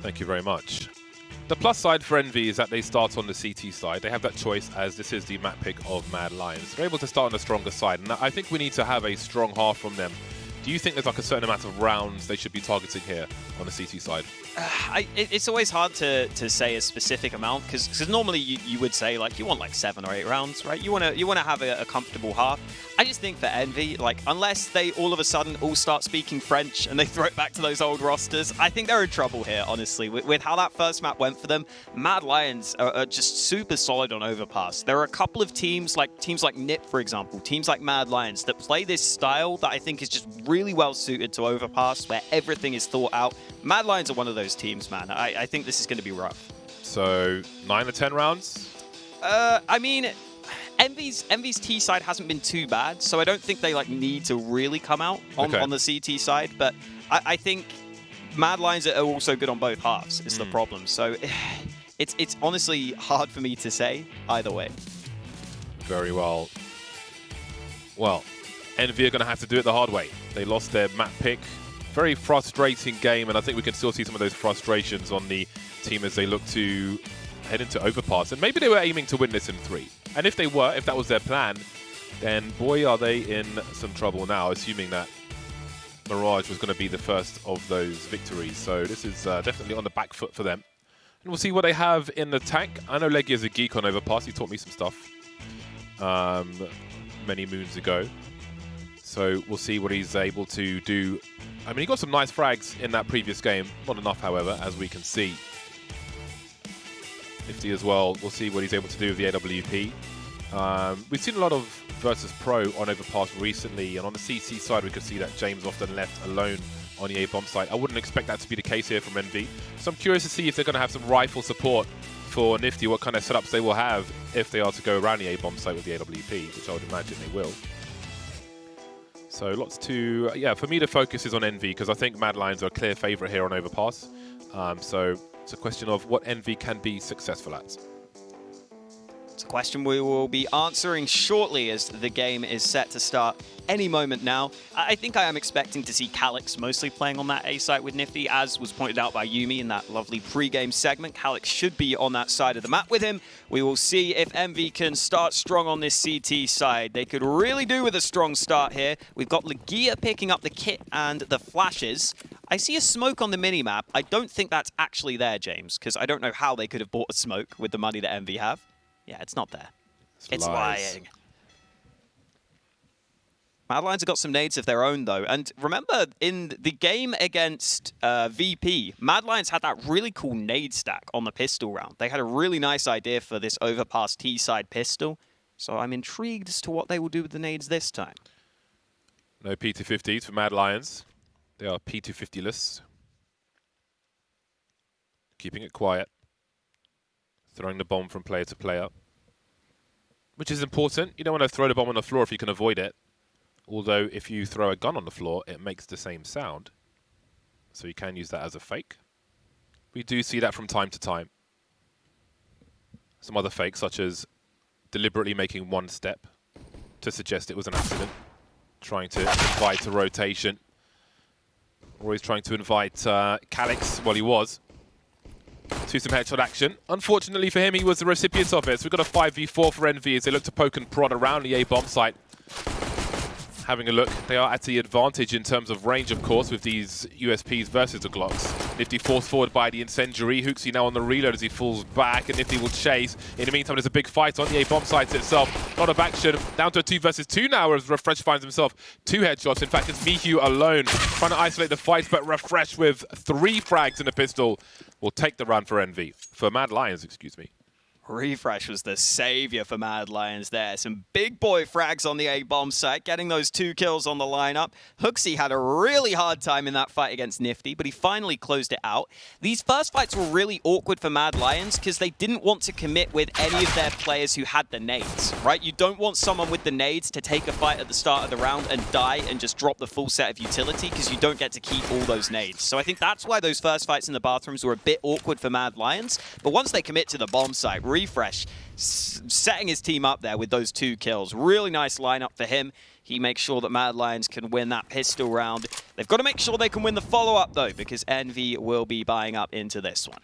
Thank you very much. The plus side for Envy is that they start on the CT side. They have that choice as this is the map pick of Mad Lions. They're able to start on the stronger side, and I think we need to have a strong half from them. Do you think there's like a certain amount of rounds they should be targeting here on the CT side? It's always hard to say a specific amount because normally you would say like you want like 7 or 8 rounds, right? You want to have a comfortable half. I just think for Envy, like unless they all of a sudden all start speaking French and they throw it back to those old rosters, I think they're in trouble here. Honestly, with how that first map went for them, Mad Lions are just super solid on Overpass. There are a couple of teams like NiP, for example, teams like Mad Lions that play this style that I think is just really well suited to Overpass, where everything is thought out. Mad Lions are one of those teams, man. I think this is going to be rough. So 9 or 10 rounds? I mean, Envy's T side hasn't been too bad, so I don't think they like need to really come out on the CT side. But I think Mad Lions are also good on both halves. Is the problem. So it's honestly hard for me to say either way. Very well. Well, Envy are going to have to do it the hard way. They lost their map pick. Very frustrating game, and I think we can still see some of those frustrations on the team as they look to head into Overpass. And maybe they were aiming to win this in 3. And if they were, if that was their plan, then boy, are they in some trouble now, assuming that Mirage was going to be the first of those victories. So this is definitely on the back foot for them. And we'll see what they have in the tank. I know Leggy is a geek on Overpass. He taught me some stuff many moons ago. So we'll see what he's able to do. I mean, he got some nice frags in that previous game. Not enough, however, as we can see. Nifty as well. We'll see what he's able to do with the AWP. We've seen a lot of Versus Pro on Overpass recently, and on the CC side, we could see that James often left alone on the A-bomb site. I wouldn't expect that to be the case here from Envy. So I'm curious to see if they're going to have some rifle support for Nifty, what kind of setups they will have if they are to go around the A-bomb site with the AWP, which I would imagine they will. So lots to, yeah, for me the focus is on Envy because I think Mad Lions are a clear favourite here on Overpass. So it's a question of what Envy can be successful at. It's a question we will be answering shortly as the game is set to start any moment now. I think I am expecting to see Calyx mostly playing on that A site with Nifty, as was pointed out by Yumi in that lovely pre-game segment. Calyx should be on that side of the map with him. We will see if Envy can start strong on this CT side. They could really do with a strong start here. We've got Legia picking up the kit and the flashes. I see a smoke on the minimap. I don't think that's actually there, James, because I don't know how they could have bought a smoke with the money that Envy have. Yeah, it's not there. It's lying. Mad Lions have got some nades of their own, though. And remember, in the game against VP, Mad Lions had that really cool nade stack on the pistol round. They had a really nice idea for this Overpass T-side pistol. So I'm intrigued as to what they will do with the nades this time. No P250s for Mad Lions. They are P250-less. Keeping it quiet. Throwing the bomb from player to player, which is important. You don't want to throw the bomb on the floor if you can avoid it. Although if you throw a gun on the floor, it makes the same sound. So you can use that as a fake. We do see that from time to time. Some other fakes, such as deliberately making one step to suggest it was an accident. Trying to invite a rotation. Or he's trying to invite Calyx, well he was, to some headshot action. Unfortunately for him, he was the recipient of it. So we've got a 5v4 for Envy as they look to poke and prod around the A-bomb site. Having a look, they are at the advantage in terms of range, of course, with these USPs versus the Glocks. Nifty forced forward by the incendiary. Hooksy now on the reload as he falls back, and Nifty will chase. In the meantime, there's a big fight on the A-bomb site itself. A lot of action, down to a 2 versus 2 now as Refresh finds himself 2 headshots. In fact, it's Mihu alone trying to isolate the fight, but Refresh with 3 frags in the pistol will take the run for Envy. For Mad Lions, excuse me. Refresh was the savior for Mad Lions there. Some big boy frags on the A-bomb site, getting those 2 kills on the lineup. Hooksy had a really hard time in that fight against Nifty, but he finally closed it out. These first fights were really awkward for Mad Lions because they didn't want to commit with any of their players who had the nades, right? You don't want someone with the nades to take a fight at the start of the round and die and just drop the full set of utility because you don't get to keep all those nades. So I think that's why those first fights in the bathrooms were a bit awkward for Mad Lions. But once they commit to the bomb site, Refresh setting his team up there with those 2 kills. Really nice lineup for him. He makes sure that Mad Lions can win that pistol round. They've got to make sure they can win the follow-up, though, because Envy will be buying up into this one.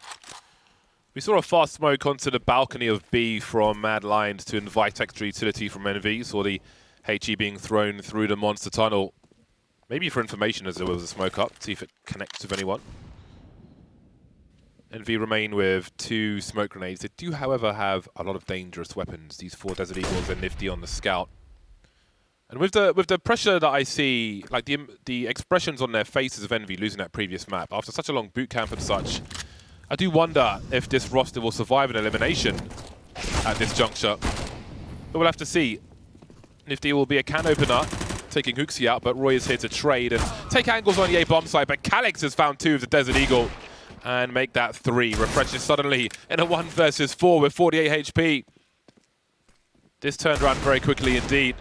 We saw a fast smoke onto the balcony of B from Mad Lions to invite extra utility from Envy. Saw the HE being thrown through the monster tunnel. Maybe for information as there was a smoke up, see if it connects with anyone. Envy remain with 2 smoke grenades. They do, however, have a lot of dangerous weapons. These 4 Desert Eagles are nifty on the scout. And with the pressure that I see, like the expressions on their faces of Envy losing that previous map, after such a long boot camp and such, I do wonder if this roster will survive an elimination at this juncture. But we'll have to see. Nifty will be a can opener, taking Hooksy out, but Roy is here to trade and take angles on the A bomb side, but Calix has found 2 of the Desert Eagle and make that 3. Refresh is suddenly in a 1 versus 4 with 48 HP. This turned around very quickly indeed.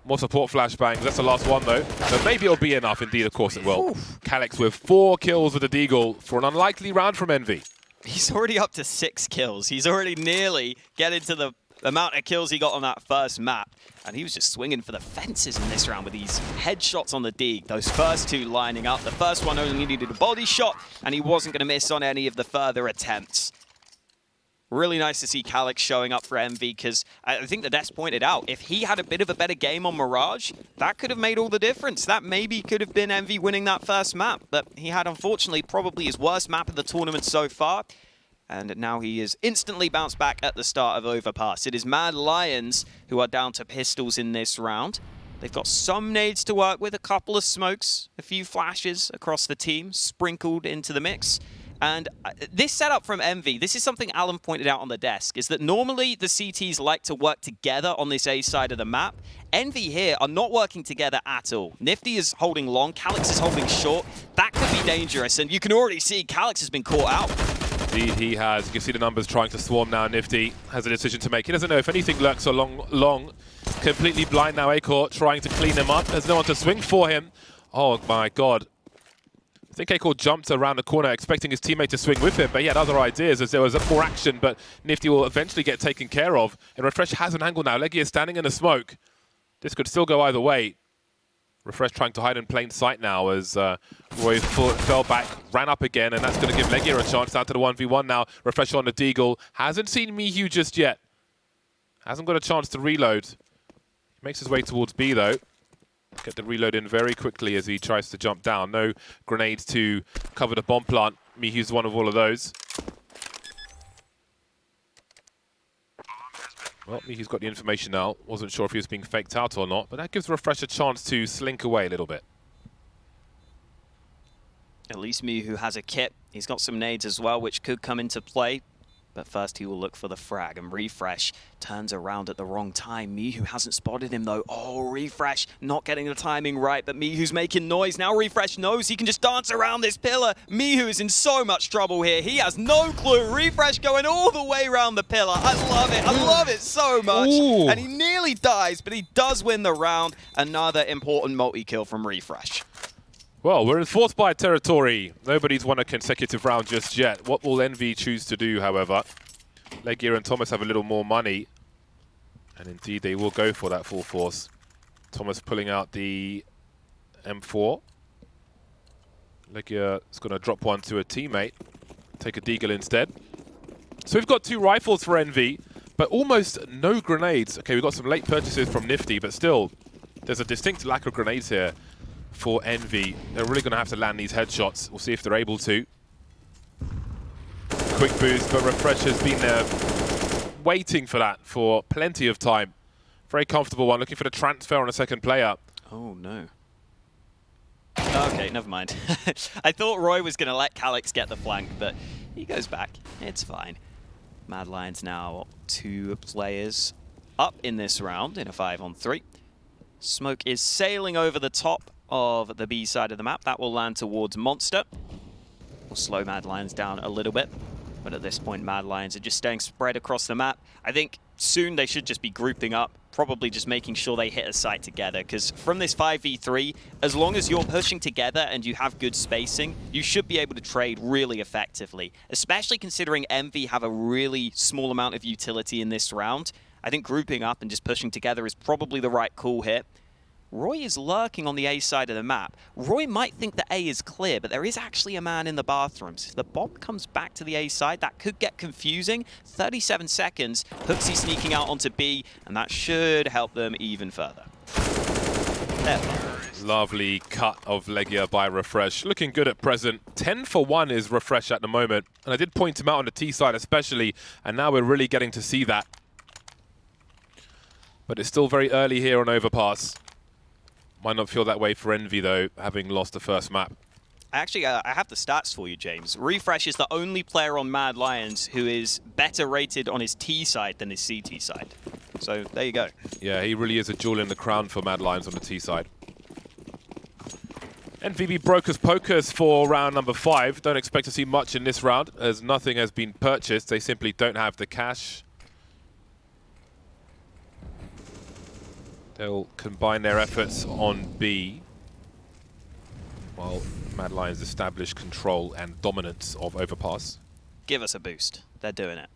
More support flashbangs. That's the last one, though. So maybe it'll be enough. Indeed, of course it will. Calix with 4 kills with the Deagle for an unlikely round from Envy. He's already up to 6 kills. He's already nearly getting to the amount of kills he got on that first map. And he was just swinging for the fences in this round with these headshots on the Deag. Those first 2 lining up. The first one only needed a body shot, and he wasn't going to miss on any of the further attempts. Really nice to see Calix showing up for Envy, because I think the Des pointed out, if he had a bit of a better game on Mirage, that could have made all the difference. That maybe could have been Envy winning that first map, but he had, unfortunately, probably his worst map of the tournament so far. And now he is instantly bounced back at the start of Overpass. It is Mad Lions who are down to pistols in this round. They've got some nades to work with, a couple of smokes, a few flashes across the team, sprinkled into the mix. And this setup from Envy, this is something Alan pointed out on the desk, is that normally the CTs like to work together on this A side of the map. Envy here are not working together at all. Nifty is holding long, Calix is holding short. That could be dangerous, and you can already see Calix has been caught out. Indeed, he has. You can see the numbers trying to swarm now. Nifty has a decision to make. He doesn't know if anything lurks along. Completely blind now, Acor trying to clean him up. There's no one to swing for him. Oh my god. I think Acor jumped around the corner expecting his teammate to swing with him, but he had other ideas as there was more action, but Nifty will eventually get taken care of. And Refresh has an angle now. Leggy is standing in the smoke. This could still go either way. Refresh trying to hide in plain sight now as Roy fell back, ran up again, and that's going to give Leggy a chance down to the 1v1 now. Refresh on the Deagle. Hasn't seen Mihu just yet. Hasn't got a chance to reload. Makes his way towards B, though. Get the reload in very quickly as he tries to jump down. No grenades to cover the bomb plant. Mihu's one of all of those. Well, Mihu's got the information now. Wasn't sure if he was being faked out or not, but that gives Refresh a chance to slink away a little bit. At least Mihu has a kit. He's got some nades as well, which could come into play. But first he will look for the frag, and Refresh turns around at the wrong time. Mihu hasn't spotted him though. Oh, Refresh not getting the timing right, but Mihu's making noise. Now Refresh knows he can just dance around this pillar. Mihu is in so much trouble here. He has no clue. Refresh going all the way around the pillar. I love it. I love it so much. Ooh. And he nearly dies, but he does win the round. Another important multi-kill from Refresh. Well, we're in fourth by territory. Nobody's won a consecutive round just yet. What will Envy choose to do, however? Legia and Thomas have a little more money. And indeed, they will go for that full force. Thomas pulling out the M4. Legia is going to drop one to a teammate. Take a Deagle instead. So we've got 2 rifles for Envy, but almost no grenades. Okay, we've got some late purchases from Nifty, but still, there's a distinct lack of grenades here for Envy. They're really going to have to land these headshots. We'll see if they're able to. Quick boost, but Refresh has been there waiting for that for plenty of time. Very comfortable one, looking for the transfer on a second player. Oh, no. Okay, never mind. I thought Roy was going to let Calix get the flank, but he goes back. It's fine. Mad Lions now 2 players up in this round in a 5-on-3. Smoke is sailing over the top of the B side of the map. That will land towards Monster. We'll slow Mad Lions down a little bit. But at this point, Mad Lions are just staying spread across the map. I think soon they should just be grouping up, probably just making sure they hit a site together. Because from this 5v3, as long as you're pushing together and you have good spacing, you should be able to trade really effectively. Especially considering Envy have a really small amount of utility in this round. I think grouping up and just pushing together is probably the right call here. Roy is lurking on the A side of the map. Roy might think that A is clear, but there is actually a man in the bathrooms. If the bomb comes back to the A side, that could get confusing. 37 seconds, Hooksy sneaking out onto B, and that should help them even further. Lovely cut of Legia by Refresh. Looking good at present. 10 for 1 is Refresh at the moment. And I did point him out on the T side especially, and now we're really getting to see that. But it's still very early here on Overpass. Might not feel that way for Envy though, having lost the first map. Actually, I have the stats for you, James. Refresh is the only player on Mad Lions who is better rated on his T side than his CT side. So there you go. Yeah, he really is a jewel in the crown for Mad Lions on the T side. NVB brokers pokers for round number 5. Don't expect to see much in this round as nothing has been purchased. They simply don't have the cash. They'll combine their efforts on B while Mad Lions establish control and dominance of Overpass. Give us a boost. They're doing it.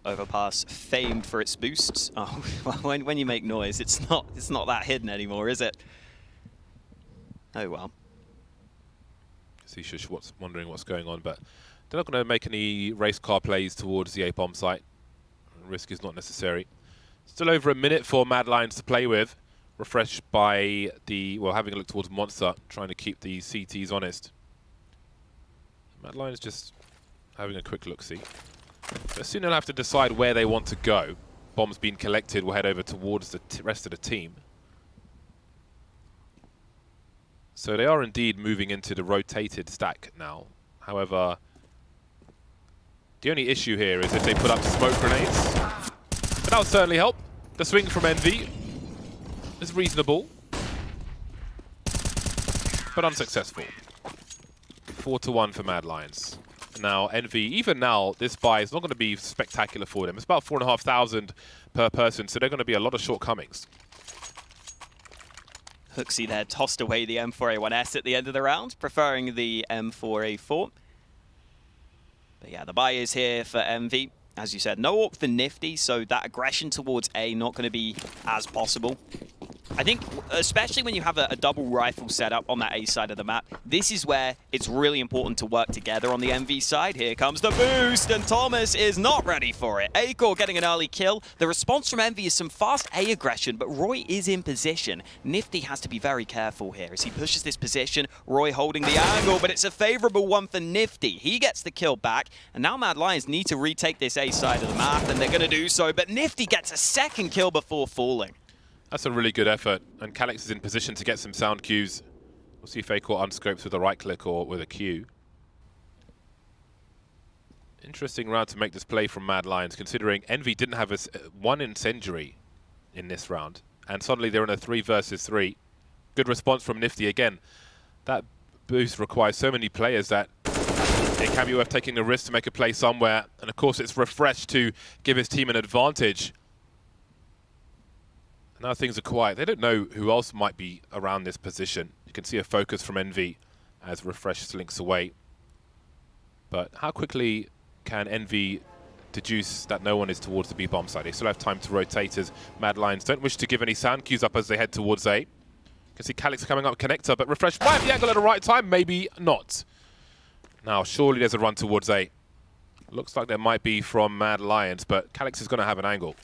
Overpass, famed for its boosts. Oh, well, when you make noise, it's not that hidden anymore, is it? Oh well. He's wondering what's going on, but they're not going to make any race car plays towards the A-bomb site. Risk is not necessary. Still over a minute for Mad Lions to play with. Refreshed by the, well, having a look towards Monster, trying to keep the CTs honest. Mad Lions just having a quick look-see. But soon they'll have to decide where they want to go. Bombs being collected will head over towards the rest of the team. So they are indeed moving into the rotated stack now. However, the only issue here is if they put up smoke grenades. But that would certainly help. The swing from Envy is reasonable, but unsuccessful. 4-1 for Mad Lions. Now, Envy, even now, this buy is not going to be spectacular for them. It's about 4,500 per person, so they're going to be a lot of shortcomings. Hooksy there tossed away the M4A1S at the end of the round, preferring the M4A4. But yeah, the buy is here for Envy. As you said, no AWP for Nifty, so that aggression towards A not going to be as possible. I think, especially when you have a double rifle setup on that A side of the map, this is where it's really important to work together on the MV side. Here comes the boost, and Thomas is not ready for it. A-Core getting an early kill. The response from Envy is some fast A aggression, but Roy is in position. Nifty has to be very careful here as he pushes this position. Roy holding the angle, but it's a favorable one for Nifty. He gets the kill back, and now Mad Lions need to retake this A side of the map, and they're going to do so, but Nifty gets a second kill before falling. That's a really good effort, and Calix is in position to get some sound cues. We'll see if A-Core unscopes with a right click or with a Q. Interesting round to make this play from Mad Lions, considering Envy didn't have one incendiary in this round, and suddenly they're in a 3 versus 3. Good response from Nifty again. That boost requires so many players that it can be worth taking the risk to make a play somewhere, and of course it's Refresh to give his team an advantage. Now things are quiet. They don't know who else might be around this position. You can see a focus from Envy as Refresh slinks away. But how quickly can Envy deduce that no one is towards the B-bomb side? They still have time to rotate as Mad Lions don't wish to give any sound cues up as they head towards A. You can see Calix coming up connector, but Refresh might have the angle at the right time, maybe not. Now surely there's a run towards A. Looks like there might be from Mad Lions, but Calix is going to have an angle.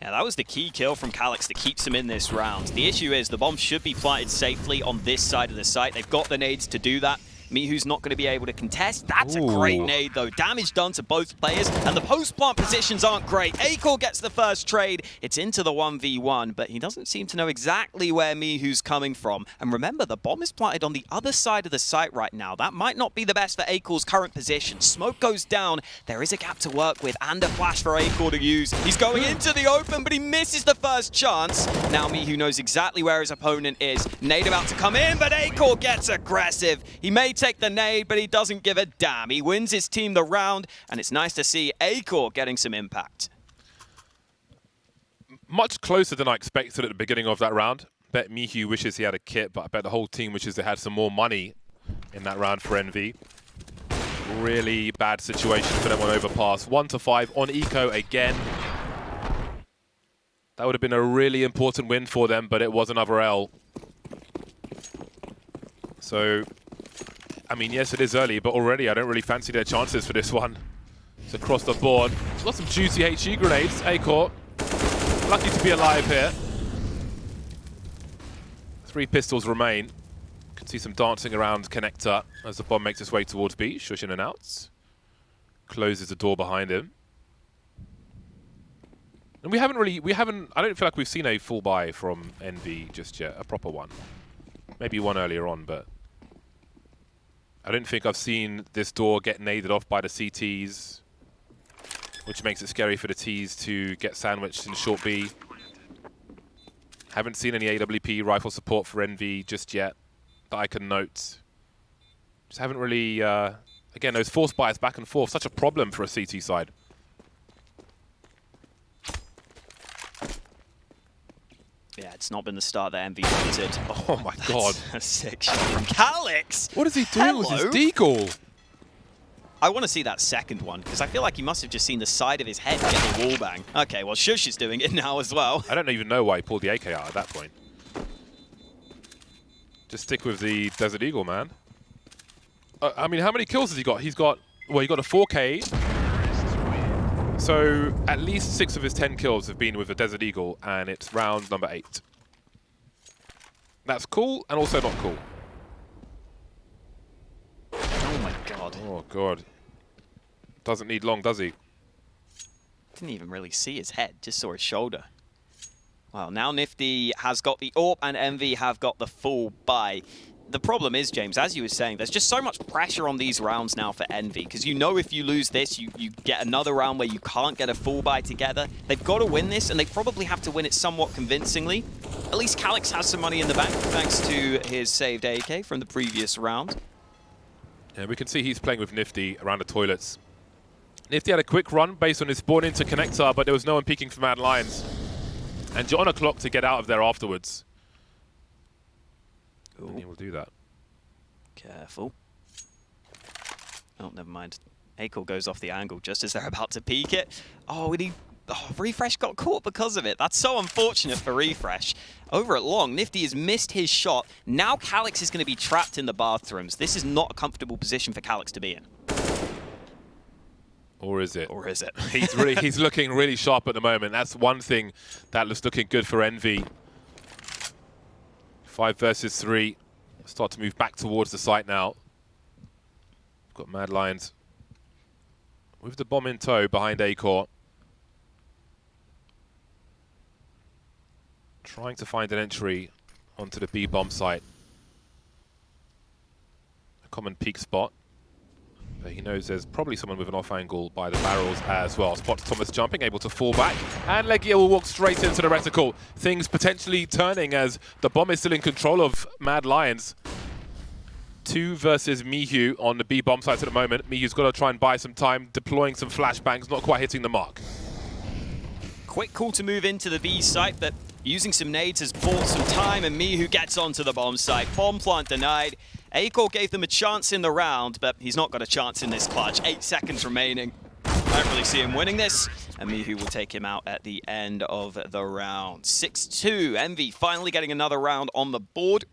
Yeah, that was the key kill from Calix that keeps him in this round. The issue is the bomb should be planted safely on this side of the site. They've got the nades to do that. Mihu's not going to be able to contest. That's a great nade, though. Damage done to both players, and the post-plant positions aren't great. A-Core gets the first trade. It's into the 1v1, but he doesn't seem to know exactly where Mihu's coming from. And remember, the bomb is planted on the other side of the site right now. That might not be the best for A-Core's current position. Smoke goes down. There is a gap to work with and a flash for A-Core to use. He's going into the open, but he misses the first chance. Now Mihu knows exactly where his opponent is. Nade about to come in, but A-Core gets aggressive. He may take the nade, but he doesn't give a damn. He wins his team the round, and it's nice to see A-Core getting some impact. Much closer than I expected at the beginning of that round. Bet Mihu wishes he had a kit, but I bet the whole team wishes they had some more money in that round for Envy. Really bad situation for them on Overpass. 1-5 on Eco again. That would have been a really important win for them, but it was another L. So, I mean, yes, it is early, but already I don't really fancy their chances for this one. It's across the board. Got some juicy HE grenades. A-Core, lucky to be alive here. 3 pistols remain. Can see some dancing around connector as the bomb makes its way towards B. Shush in and out. Closes the door behind him. And I don't feel like we've seen a full buy from Envy just yet, a proper one. Maybe one earlier on, but I don't think I've seen this door get naded off by the CTs, which makes it scary for the Ts to get sandwiched in short B. Haven't seen any AWP rifle support for Envy just yet that I can note. Just haven't really, again, those force buys back and forth, such a problem for a CT side. Yeah, it's not been the start that Envy wanted. Oh my god. A sick shot from Calix! What is he doing with his deagle? I want to see that second one, because I feel like he must have just seen the side of his head get the wall bang. Okay, well, Shush is doing it now as well. I don't even know why he pulled the AK out at that point. Just stick with the Desert Eagle, man. I mean, how many kills has he got? He's got, well, he got a 4K. So at least 6 of his 10 kills have been with the Desert Eagle, and it's round number 8. That's cool, and also not cool. Oh my god. Oh god. Doesn't need long, does he? Didn't even really see his head, just saw his shoulder. Well, now Nifty has got the AWP and Envy have got the full buy. The problem is, James, as you were saying, there's just so much pressure on these rounds now for Envy, because you know if you lose this, you get another round where you can't get a full buy together. They've got to win this, and they probably have to win it somewhat convincingly. At least Calix has some money in the bank, thanks to his saved AK from the previous round. Yeah, we can see he's playing with Nifty around the toilets. Nifty had a quick run based on his spawn into connector, but there was no one peeking for Mad Lions. And you're on a clock to get out of there afterwards. Ooh. And he will do that. Careful. Oh, never mind. A-Core goes off the angle just as they're about to peek it. Oh, and Refresh got caught because of it. That's so unfortunate for Refresh. Over at long, Nifty has missed his shot. Now Calix is going to be trapped in the bathrooms. This is not a comfortable position for Calix to be in. Or is it? Or is it? He's looking really sharp at the moment. That's one thing that looks looking good for Envy. 5 versus 3. Start to move back towards the site now. Got Mad Lions with the bomb in tow behind A-Core. Trying to find an entry onto the B bomb site. A common peak spot. But he knows there's probably someone with an off angle by the barrels as well. Spots Thomas jumping, able to fall back. And Legia will walk straight into the reticle. Things potentially turning as the bomb is still in control of Mad Lions. 2 versus Mihu on the B bomb site at the moment. Mihu's got to try and buy some time, deploying some flashbangs, not quite hitting the mark. Quick call to move into the B site, but using some nades has bought some time, and Mihu gets onto the bomb site. Bomb plant denied. A-Core gave them a chance in the round, but he's not got a chance in this clutch. 8 seconds remaining. I don't really see him winning this, and Mihu will take him out at the end of the round. 6-2, Envy finally getting another round on the board.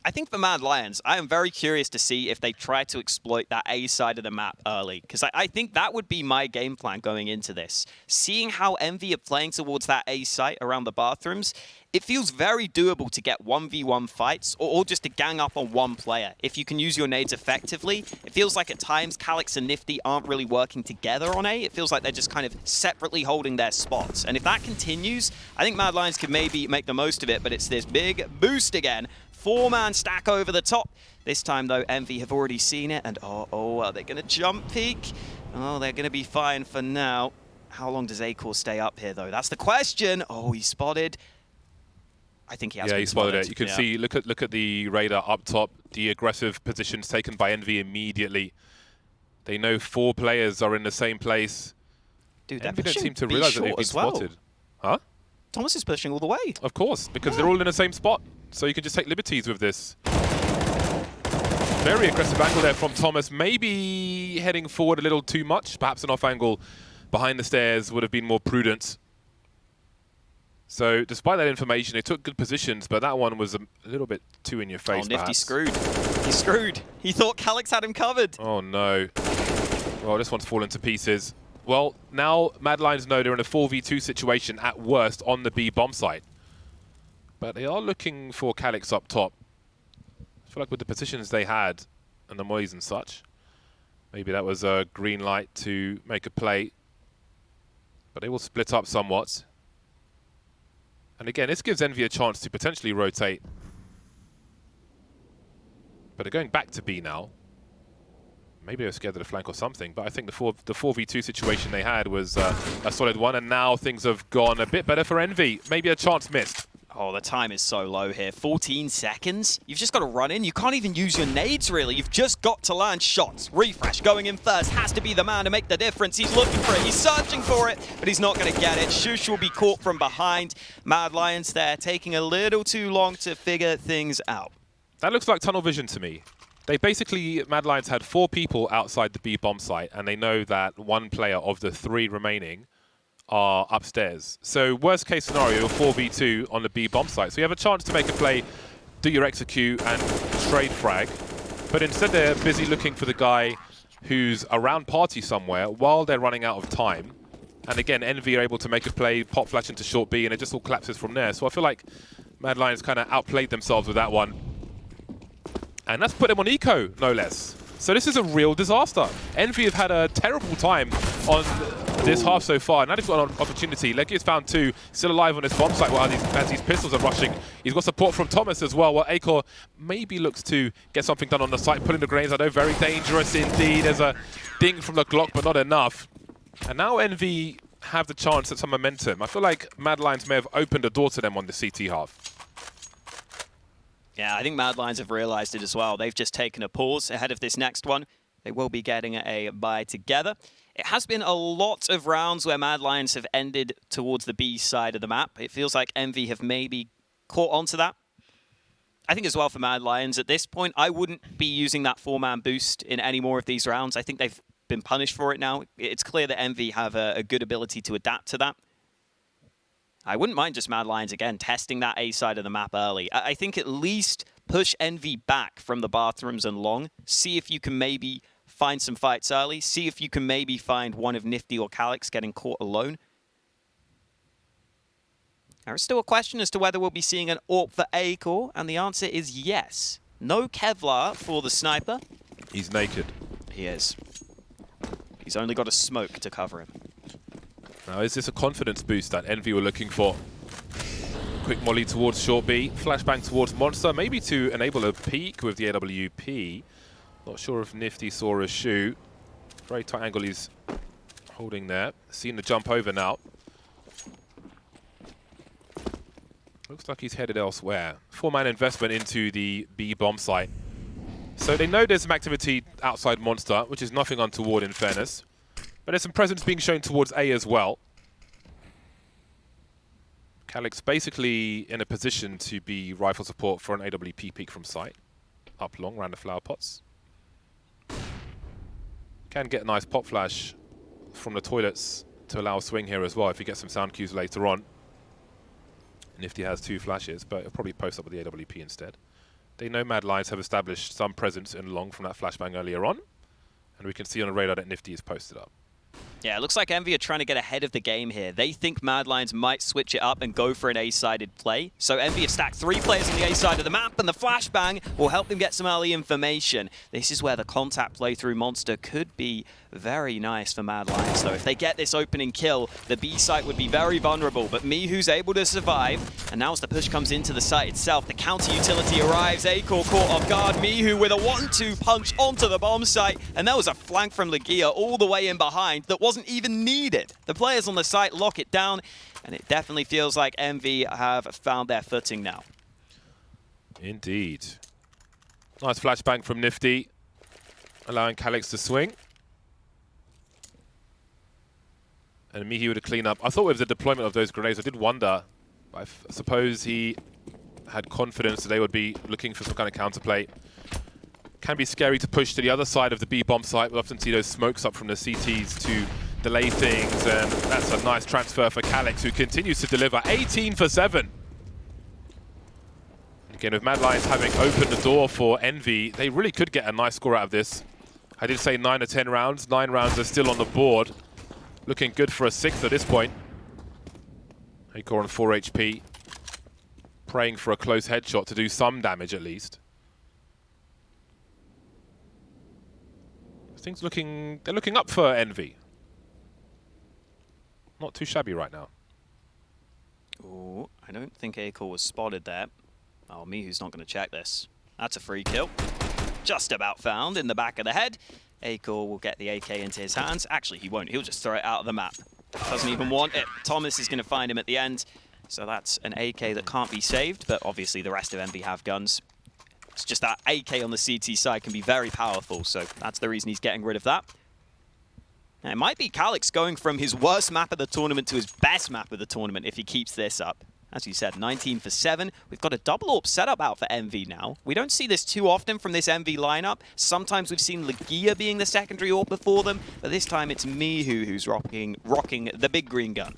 I think for Mad Lions, I am very curious to see if they try to exploit that A side of the map early, because I think that would be my game plan going into this. Seeing how Envy are playing towards that A site around the bathrooms, it feels very doable to get 1v1 fights or just to gang up on one player. If you can use your nades effectively, it feels like at times Calix and Nifty aren't really working together on A. It feels like they're just kind of separately holding their spots. And if that continues, I think Mad Lions could maybe make the most of it, but it's this big boost again. 4-man stack over the top. This time, though, Envy have already seen it. And, are they going to jump peek? Oh, they're going to be fine for now. How long does A-Core stay up here, though? That's the question. Oh, he's spotted. I think he has. Yeah, been he spotted it. You can see, look at the radar up top. The aggressive positions taken by Envy immediately. They know 4 players are in the same place. Dude, Envy don't seem to realize that they've been spotted. Huh? Thomas is pushing all the way. Of course, because they're all in the same spot. So you can just take liberties with this. Very aggressive angle there from Thomas. Maybe heading forward a little too much. Perhaps an off angle behind the stairs would have been more prudent. So despite that information, they took good positions, but that one was a little bit too in your face. Oh, Nifty screwed. He's screwed. He thought KiNK had him covered. Oh no. Well, this one's fallen to pieces. Well, now Mad Lions know they're in a 4v2 situation at worst on the B bomb site. But they are looking for KiNK up top. I feel like with the positions they had and the noise and such, maybe that was a green light to make a play. But they will split up somewhat. And again, this gives Envy a chance to potentially rotate. But they're going back to B now. Maybe they were scared of the flank or something, but I think the 4v2 situation they had was a solid one, and now things have gone a bit better for Envy. Maybe a chance missed. Oh, the time is so low here. 14 seconds. You've just got to run in. You can't even use your nades, really. You've just got to land shots. Refresh going in first has to be the man to make the difference. He's looking for it. He's searching for it, but he's not going to get it. Shush will be caught from behind. Mad Lions there taking a little too long to figure things out. That looks like tunnel vision to me. They basically, Mad Lions had 4 people outside the B bomb site, and they know that 1 player of the 3 remaining are upstairs. So worst case scenario, 4v2 on the B bomb site. So you have a chance to make a play, do your execute, and trade frag. But instead they're busy looking for the guy who's around party somewhere while they're running out of time. And again, Envy are able to make a play, pop flash into short B, and it just all collapses from there. So I feel like Mad Lions kind of outplayed themselves with that one. And that's put them on eco, no less. So this is a real disaster. Envy have had a terrible time on this half so far. Now they've got an opportunity. Leggy has found 2, still alive on this bomb site as these pistols are rushing. He's got support from Thomas as well, while Acor maybe looks to get something done on the site, pulling the grenades. I know, very dangerous indeed. There's a ding from the Glock, but not enough. And now Envy have the chance at some momentum. I feel like Mad Lions may have opened a door to them on the CT half. Yeah, I think Mad Lions have realized it as well. They've just taken a pause ahead of this next one. They will be getting a bye together. It has been a lot of rounds where Mad Lions have ended towards the B side of the map. It feels like Envy have maybe caught onto that. I think as well for Mad Lions, at this point, I wouldn't be using that 4-man boost in any more of these rounds. I think they've been punished for it now. It's clear that Envy have a good ability to adapt to that. I wouldn't mind just Mad Lions, again, testing that A side of the map early. I think at least push Envy back from the bathrooms and long. See if you can maybe find some fights early. See if you can maybe find one of Nifty or KiNK getting caught alone. There's still a question as to whether we'll be seeing an AWP for Acor, and the answer is yes. No Kevlar for the sniper. He's naked. He is. He's only got a smoke to cover him. Now, is this a confidence boost that Envy were looking for? Quick molly towards short B, flashbang towards Monster, maybe to enable a peek with the AWP. Not sure if Nifty saw a shoot. Very tight angle he's holding there. Seen the jump over now. Looks like he's headed elsewhere. 4-man investment into the B bomb site. So they know there's some activity outside Monster, which is nothing untoward in fairness. But there's some presence being shown towards A as well. KiNK's basically in a position to be rifle support for an AWP peek from sight. Up long, around the flower pots. Can get a nice pop flash from the toilets to allow a swing here as well if you get some sound cues later on. Nifty has 2 flashes, but he'll probably post up with the AWP instead. They know Mad Lions have established some presence in long from that flashbang earlier on. And we can see on the radar that Nifty is posted up. Yeah, it looks like Envy are trying to get ahead of the game here. They think Mad Lions might switch it up and go for an A-sided play. So Envy have stacked 3 players on the A side of the map, and the flashbang will help them get some early information. This is where the contact play through Monster could be very nice for Mad Lions, though. If they get this opening kill, the B site would be very vulnerable, but Mihu's able to survive. And now as the push comes into the site itself, the counter utility arrives. Acor caught off guard. Mihu with a 1-2 punch onto the bomb site, and there was a flank from Legia all the way in behind that wasn't even needed. The players on the site lock it down, and it definitely feels like Envy have found their footing now. Indeed. Nice flashbang from Nifty, allowing KiNK to swing. And Mihi with a clean up. I thought with the deployment of those grenades, I did wonder. I suppose he had confidence that they would be looking for some kind of counterplay. Can be scary to push to the other side of the B bomb site. We'll often see those smokes up from the CTs to delay things, and that's a nice transfer for KiNK, who continues to deliver 18 for 7. Again, with Mad Lions having opened the door for Envy, they really could get a nice score out of this. I did say 9 or 10 rounds. 9 rounds are still on the board. Looking good for a 6th at this point. Acor on 4 HP. Praying for a close headshot to do some damage at least. Things they're looking up for Envy. Not too shabby right now. Oh, I don't think Acor was spotted there. Oh, Mihu's not going to check this. That's a free kill. Just about found in the back of the head. Acor will get the AK into his hands. Actually, he won't. He'll just throw it out of the map. Doesn't even want it. Thomas is going to find him at the end. So that's an AK that can't be saved, but obviously the rest of Envy have guns. It's just that AK on the CT side can be very powerful, so that's the reason he's getting rid of that. Now, it might be KiNK going from his worst map of the tournament to his best map of the tournament if he keeps this up. As you said, 19 for 7. We've got a double AWP setup out for Envy now. We don't see this too often from this Envy lineup. Sometimes we've seen Legia being the secondary AWP before them, but this time it's Mihu who's rocking the big green gun.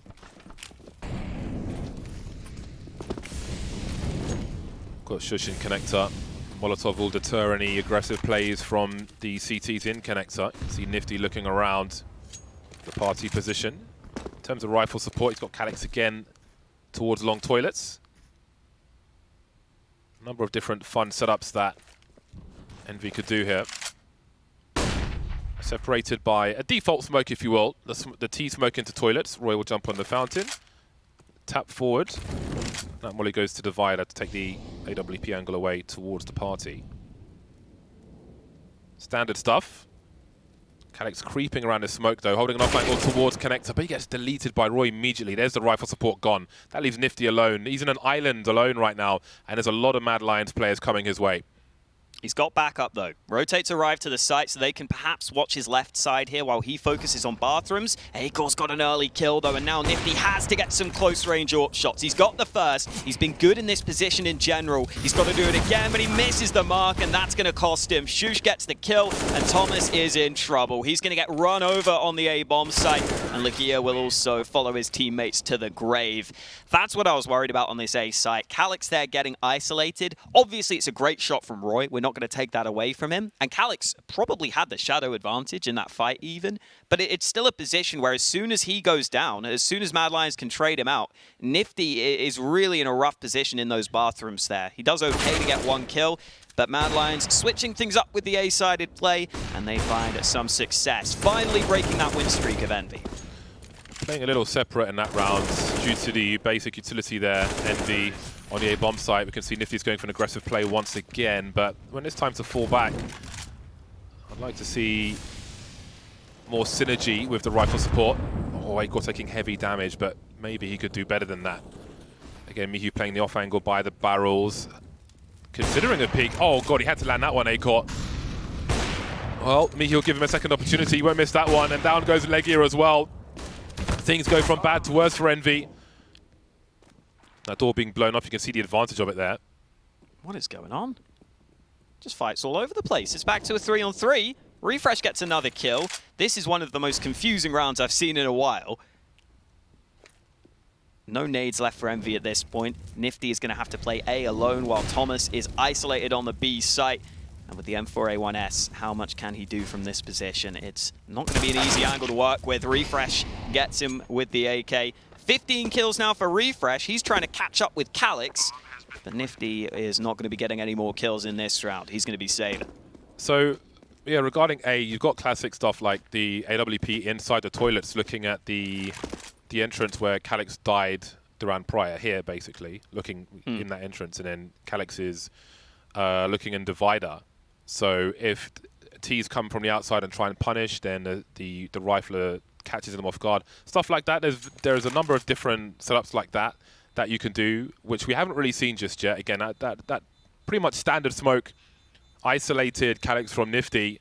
Got Shush in connector. Molotov will deter any aggressive plays from the CTs in connector. See Nifty looking around the party position. In terms of rifle support, he's got KiNK again towards long toilets. A number of different fun setups that Envy could do here. Separated by a default smoke, if you will. The T smoke into toilets. Roy will jump on the fountain. Tap forward. That molly goes to Divider to take the AWP angle away towards the party. Standard stuff. KiNK's creeping around his smoke though, holding an off angle towards connector, but he gets deleted by Roy immediately. There's the rifle support gone. That leaves Nifty alone. He's in an island alone right now, and there's a lot of Mad Lions players coming his way. He's got backup though. Rotates arrive to the site so they can perhaps watch his left side here while he focuses on bathrooms. Acor's got an early kill though, and now Nifty has to get some close range AWP shots. He's got the first. He's been good in this position in general. He's got to do it again, but he misses the mark, and that's going to cost him. Shush gets the kill, and Thomas is in trouble. He's going to get run over on the A-bomb site, and Legia will also follow his teammates to the grave. That's what I was worried about on this A site. KiNK's there getting isolated. Obviously, it's a great shot from Roy. We're not going to take that away from him. And KiNK's probably had the shadow advantage in that fight even, but it's still a position where as soon as he goes down, as soon as Mad Lions can trade him out, Nifty is really in a rough position in those bathrooms there. He does okay to get 1 kill, but Mad Lions switching things up with the A-sided play, and they find some success, finally breaking that win streak of Envy. Playing a little separate in that round due to the basic utility there. Envy on the A-bomb site, we can see Nifty's going for an aggressive play once again, but when it's time to fall back, I'd like to see more synergy with the rifle support. Oh, Acor taking heavy damage, but maybe he could do better than that. Again, Mihu playing the off angle by the barrels. Considering a peek. Oh god, he had to land that one, Acor. Well, Mihu will give him a second opportunity. He won't miss that one, and down goes Legia as well. Things go from bad to worse for Envy. That door being blown off, you can see the advantage of it there. What is going on? Just fights all over the place. It's back to a 3-on-3. Refresh gets another kill. This is one of the most confusing rounds I've seen in a while. No nades left for Envy at this point. Nifty is going to have to play A alone while Thomas is isolated on the B site. And with the M4A1S, how much can he do from this position? It's not going to be an easy angle to work with. Refresh gets him with the AK. 15 kills now for Refresh. He's trying to catch up with KiNK, but Nifty is not going to be getting any more kills in this round. He's going to be safe. So, yeah, regarding A, you've got classic stuff like the AWP inside the toilets, looking at the entrance where KiNK died the round prior here, basically, looking in that entrance, and then KiNK is looking in Divider. So if T's come from the outside and try and punish, then the rifler catches them off guard. Stuff like that. There's a number of different setups like that you can do, which we haven't really seen just yet. Again, that pretty much standard smoke, isolated KiNK from Nifty,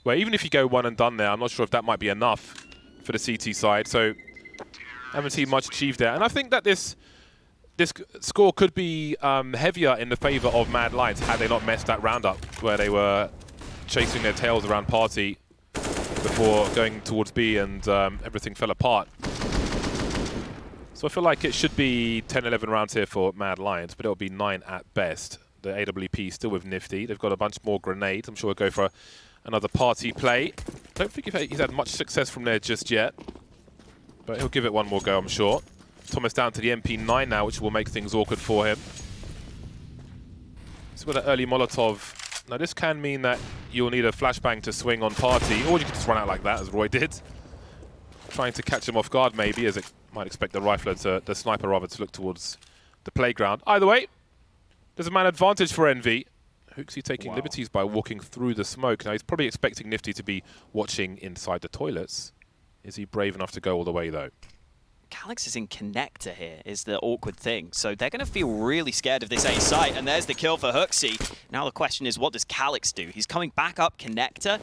where even if you go one and done there, I'm not sure if that might be enough for the CT side. So haven't seen much achieved there. And I think that this score could be heavier in the favor of Mad Lions had they not messed that round up, where they were chasing their tails around party. before going towards B, and everything fell apart. So I feel like it should be 10-11 rounds here for Mad Lions, but it'll be 9 at best. The AWP still with Nifty. They've got a bunch more grenades. I'm sure we'll go for another party play. Don't think he's had much success from there just yet, but he'll give it one more go, I'm sure. Thomas down to the MP9 now, which will make things awkward for him. He's got an early Molotov. Now this can mean that you'll need a flashbang to swing on party, or you can just run out like that, as Roy did. Trying to catch him off guard maybe, as it might expect the rifler, the sniper rather, to look towards the playground. Either way, there's a man advantage for Envy. Hooksy taking liberties by walking through the smoke. Now he's probably expecting Nifty to be watching inside the toilets. Is he brave enough to go all the way though? Calix is in connector here, is the awkward thing. So they're going to feel really scared of this A site, and there's the kill for Hooksy. Now the question is, what does Calix do? He's coming back up connector.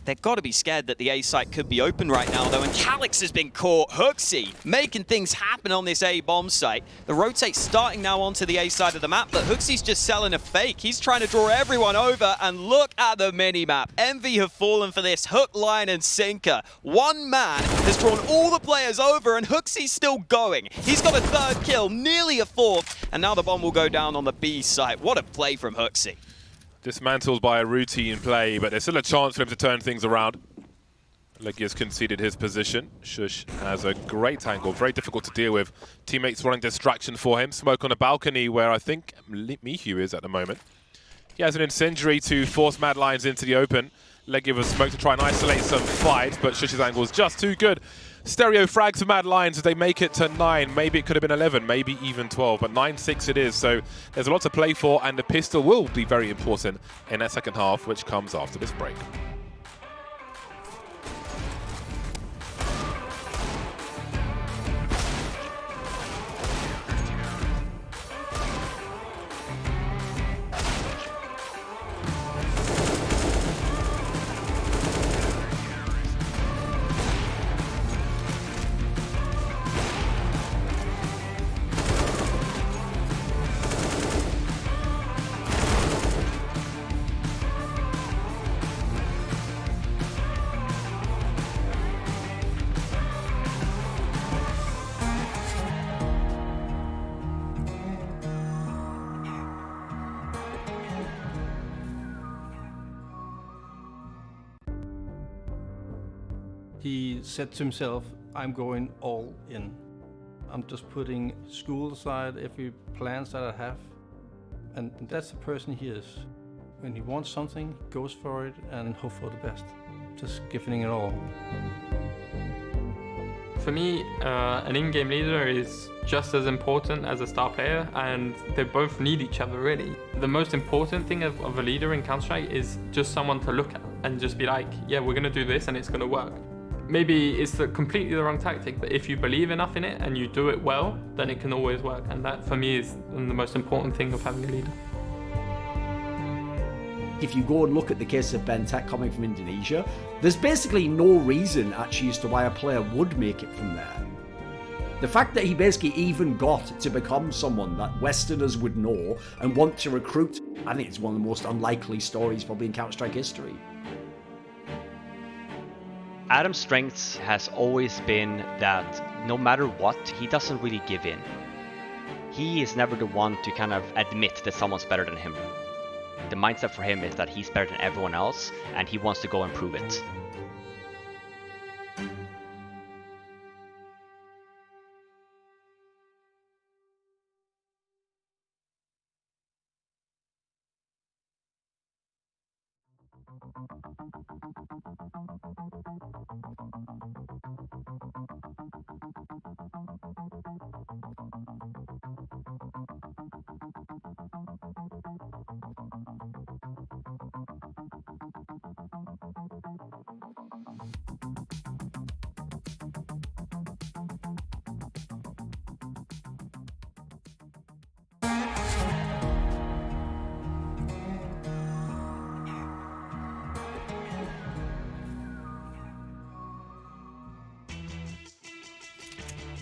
They've got to be scared that the A site could be open right now, though, and Calix has been caught. Hooksy making things happen on this A bomb site. The rotate's starting now onto the A side of the map, but Hooksy's just selling a fake. He's trying to draw everyone over, and look at the mini-map. Envy have fallen for this hook, line, and sinker. One man has drawn all the players over, and Hooksy's still going. He's got a third kill, nearly a fourth, and now the bomb will go down on the B site. What a play from Hooksy. Dismantled by a routine play, but there's still a chance for him to turn things around. Legia's conceded his position. Shush has a great angle, very difficult to deal with. Teammates running distraction for him. Smoke on a balcony where I think Mihu is at the moment. He has an incendiary to force Mad Lions into the open. Legia with smoke to try and isolate some fight, but Shush's angle is just too good. Stereo frags for Mad Lions as they make it to 9. Maybe it could have been 11, maybe even 12, but 9-6 it is. So there's a lot to play for, and the pistol will be very important in that second half, which comes after this break. He said to himself, I'm going all in. I'm just putting school aside, every plans that I have. And that's the person he is. When he wants something, he goes for it and hope for the best. Just giving it all. For me, an in-game leader is just as important as a star player, and they both need each other, really. The most important thing of a leader in Counter-Strike is just someone to look at and just be like, yeah, we're going to do this and it's going to work. Maybe it's completely the wrong tactic, but if you believe enough in it and you do it well, then it can always work. And that, for me, is the most important thing of having a leader. If you go and look at the case of Bentek coming from Indonesia, there's basically no reason actually as to why a player would make it from there. The fact that he basically even got to become someone that Westerners would know and want to recruit, I think it's one of the most unlikely stories probably in Counter-Strike history. Adam's strengths has always been that no matter what, he doesn't really give in. He is never the one to kind of admit that someone's better than him. The mindset for him is that he's better than everyone else, and he wants to go and prove it.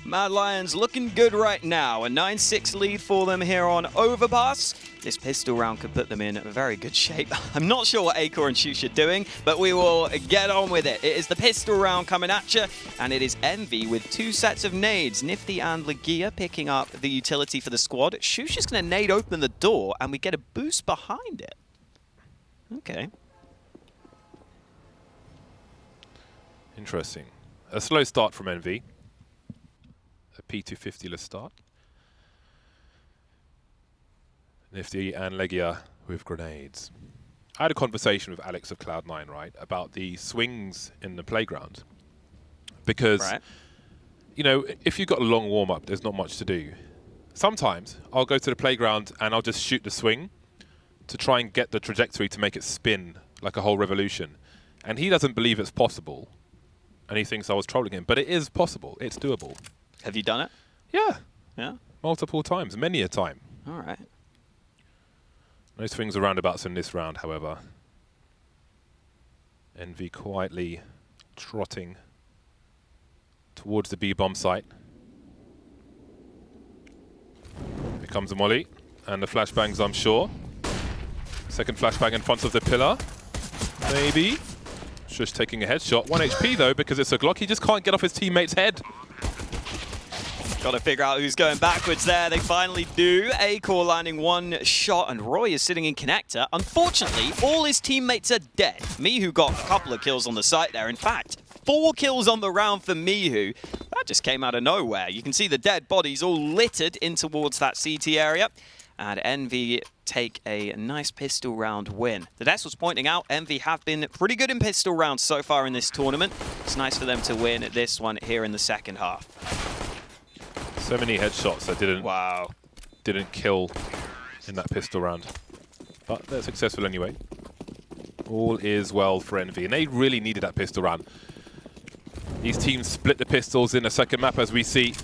Mad Lions looking good right now. A 9-6 lead for them here on Overpass. This pistol round could put them in very good shape. I'm not sure what Acor and Shush are doing, but we will get on with it. It is the pistol round coming at you, and it is Envy with 2 sets of nades. Nifty and Legia picking up the utility for the squad. Shush is going to nade open the door, and we get a boost behind it. Okay. Interesting. A slow start from Envy. A P250-less start. Nifty and Legia with grenades. I had a conversation with Alex of Cloud9, right, about the swings in the playground. Because, you know, if you've got a long warm-up, there's not much to do. Sometimes I'll go to the playground and I'll just shoot the swing to try and get the trajectory to make it spin like a whole revolution. And he doesn't believe it's possible. And he thinks I was trolling him. But it is possible. It's doable. Have you done it? Yeah. Yeah? Multiple times. Many a time. All right. No swings or roundabouts in this round, however. Envy quietly trotting towards the B-bomb site. Here comes a molly. And the flashbangs, I'm sure. Second flashbang in front of the pillar. Maybe. Shush taking a headshot. 1 HP though, because it's a Glock. He just can't get off his teammate's head. Got to figure out who's going backwards there. They finally do. Acor landing 1 shot, and Roy is sitting in connector. Unfortunately, all his teammates are dead. Mihu got a couple of kills on the site there. In fact, 4 kills on the round for Mihu. That just came out of nowhere. You can see the dead bodies all littered in towards that CT area. And Envy take a nice pistol round win. The desk was pointing out Envy have been pretty good in pistol rounds so far in this tournament. It's nice for them to win this one here in the second half. So many headshots that didn't kill in that pistol round. But they're successful anyway. All is well for Envy. And they really needed that pistol round. These teams split the pistols in the second map, as we see.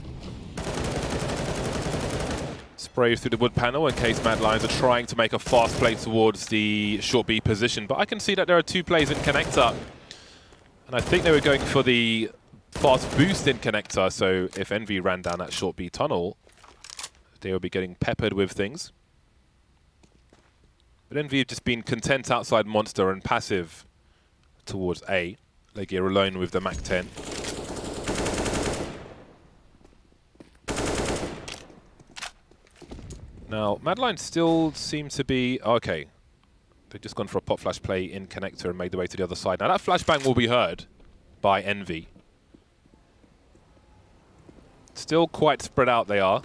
Sprays through the wood panel in case Mad Lions are trying to make a fast play towards the short B position. But I can see that there are 2 plays in connector. And I think they were going for the fast boost in connector, so if Envy ran down that short B tunnel, they will be getting peppered with things. But Envy have just been content outside Monster and passive towards A. Legia alone with the MAC-10. Now, Mad Lions still seem to be... Okay. They've just gone for a pop flash play in connector and made their way to the other side. Now, that flashbang will be heard by Envy. Still quite spread out they are.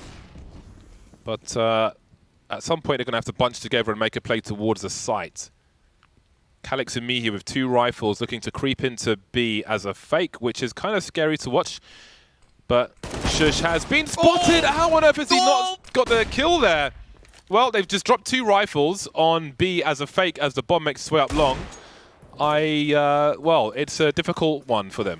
But at some point they're going to have to bunch together and make a play towards the site. Calix and Mihi with 2 rifles looking to creep into B as a fake, which is kind of scary to watch. But Shush has been spotted. Oh! How on earth has he not got the kill there? Well, they've just dropped 2 rifles on B as a fake as the bomb makes its way up long. Well, it's a difficult one for them.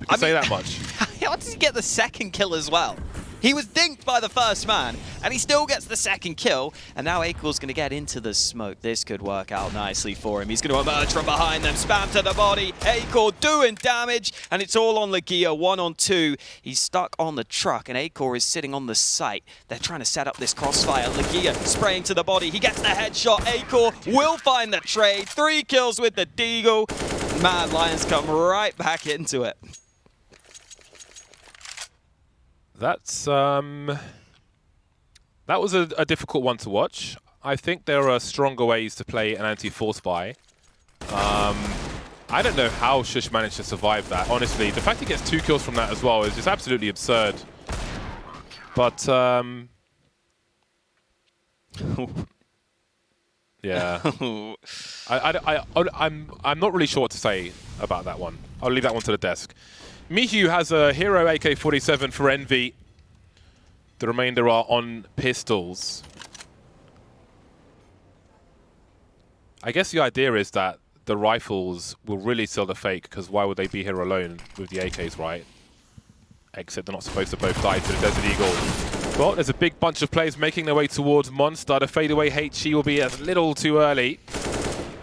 I can say that much. How does he get the second kill as well? He was dinked by the first man, and he still gets the second kill. And now Acor's going to get into the smoke. This could work out nicely for him. He's going to emerge from behind them, spam to the body. Acor doing damage, and it's all on Legia, 1 on 2. He's stuck on the truck, and Acor is sitting on the site. They're trying to set up this crossfire. Legia spraying to the body. He gets the headshot. Acor will find the trade. 3 kills with the Deagle. Mad Lions come right back into it. That's that was a difficult one to watch. I think there are stronger ways to play an anti-force buy. I don't know how Shush managed to survive that. Honestly, the fact he gets 2 kills from that as well is just absolutely absurd. But yeah, I'm not really sure what to say about that one. I'll leave that one to the desk. Mihu has a hero AK-47 for Envy. The remainder are on pistols. I guess the idea is that the rifles will really sell the fake, because why would they be here alone with the AKs, right? Except they're not supposed to both die to the Desert Eagle. Well, there's a big bunch of players making their way towards Monster. The fadeaway HE will be a little too early.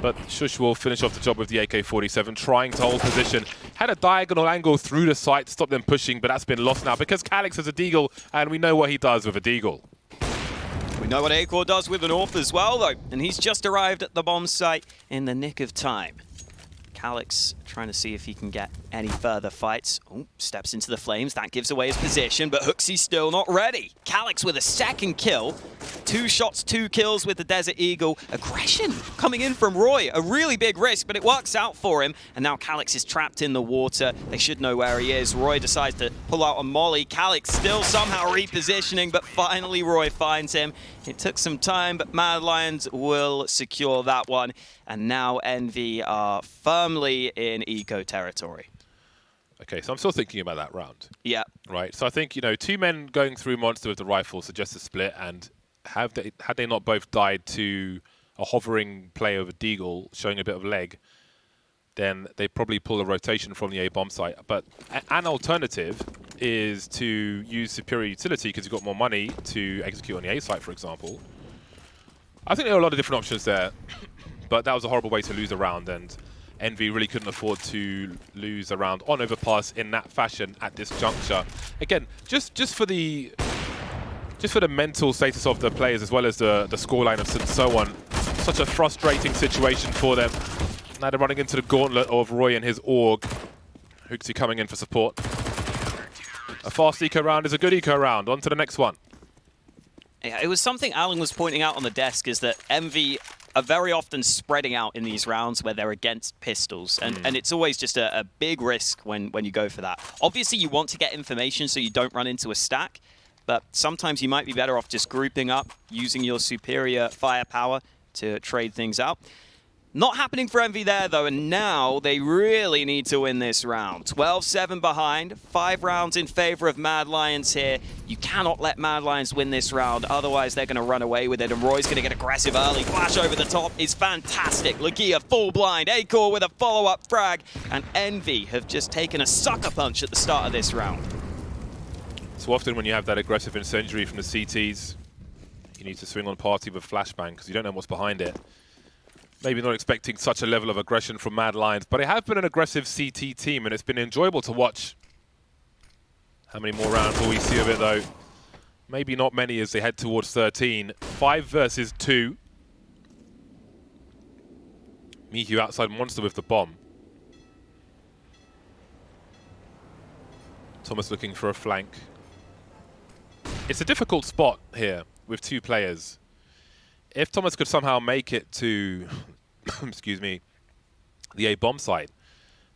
But Shush will finish off the job with the AK-47, trying to hold position. Had a diagonal angle through the site to stop them pushing, but that's been lost now because Calix has a Deagle, and we know what he does with a Deagle. We know what Acor does with the North as well, though, and he's just arrived at the bomb site in the nick of time. Calix trying to see if he can get any further fights. Oh, steps into the flames. That gives away his position, but Hooksy's still not ready. Calix with a second kill. 2 shots, 2 kills with the Desert Eagle. Aggression coming in from Roy. A really big risk, but it works out for him. And now Calix is trapped in the water. They should know where he is. Roy decides to pull out a molly. Calix still somehow repositioning, but finally Roy finds him. It took some time, but Mad Lions will secure that one. And now Envy are firmly in eco territory. Okay, so I'm still thinking about that round. Yeah. Right, so I think, you know, 2 men going through Monster with the rifle suggests a split, and had they not both died to a hovering play over Deagle, showing a bit of leg, then they probably pull a rotation from the A bomb site. But an alternative is to use superior utility because you've got more money to execute on the A site, for example. I think there are a lot of different options there, but that was a horrible way to lose a round, and Envy really couldn't afford to lose a round on Overpass in that fashion at this juncture. Again, just for the mental status of the players as well as the scoreline and so on, such a frustrating situation for them. Now they're running into the gauntlet of Roy and his org. Hooksy coming in for support. A fast eco round is a good eco round. On to the next one. Yeah, it was something Alan was pointing out on the desk, is that Envy are very often spreading out in these rounds where they're against pistols, and it's always just a big risk when you go for that. Obviously, you want to get information so you don't run into a stack, but sometimes you might be better off just grouping up, using your superior firepower to trade things out. Not happening for Envy there, though, and now they really need to win this round. 12-7 behind, 5 rounds in favor of Mad Lions here. You cannot let Mad Lions win this round, otherwise they're going to run away with it, and Roy's going to get aggressive early. Flash over the top is fantastic. Lagia full blind, Acor with a follow-up frag, and Envy have just taken a sucker punch at the start of this round. So often when you have that aggressive incendiary from the CTs, you need to swing on party with flashbang because you don't know what's behind it. Maybe not expecting such a level of aggression from Mad Lions, but it has been an aggressive CT team, and it's been enjoyable to watch. How many more rounds will we see of it, though? Maybe not many as they head towards 13. 5 versus 2. Mihu outside Monster with the bomb. Thomas looking for a flank. It's a difficult spot here with 2 players. If Thomas could somehow make it to, excuse me, the A bomb site,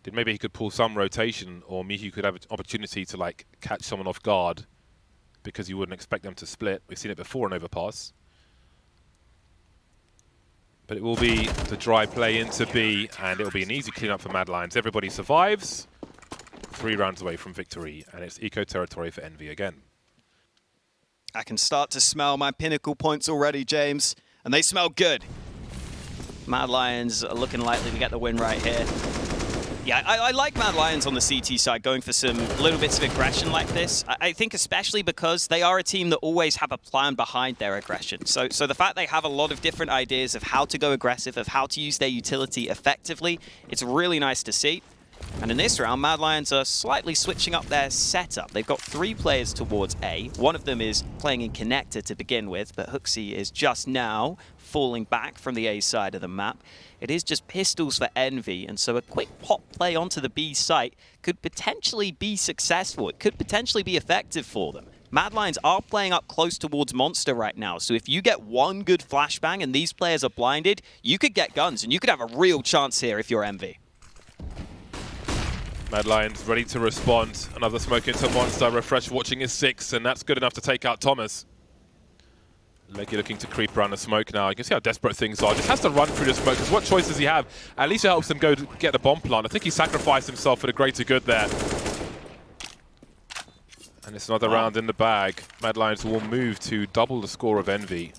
then maybe he could pull some rotation, or Mihu could have an opportunity to like catch someone off guard because you wouldn't expect them to split. We've seen it before in Overpass. But it will be the dry play into B, and it will be an easy cleanup for Mad Lions. Everybody survives. 3 rounds away from victory, and it's eco territory for Envy again. I can start to smell my pinnacle points already, James, and they smell good. Mad Lions are looking likely to get the win right here. Yeah, I like Mad Lions on the CT side, going for some little bits of aggression like this. I think especially because they are a team that always have a plan behind their aggression. So the fact they have a lot of different ideas of how to go aggressive, of how to use their utility effectively, it's really nice to see. And in this round, Mad Lions are slightly switching up their setup. They've got 3 players towards A. One of them is playing in connector to begin with, but Hooksy is just now falling back from the A side of the map. It is just pistols for Envy, and so a quick pop play onto the B site could potentially be successful. It could potentially be effective for them. Mad Lions are playing up close towards Monster right now, so if you get one good flashbang and these players are blinded, you could get guns, and you could have a real chance here if you're Envy. Mad Lions ready to respond. Another smoke into Monster. Refresh watching his 6, and that's good enough to take out Thomas. Leggy looking to creep around the smoke now. You can see how desperate things are. Just has to run through the smoke, because what choice does he have? At least it helps him go to get the bomb plant. I think he sacrificed himself for the greater good there. And it's another round in the bag. Mad Lions will move to double the score of Envy.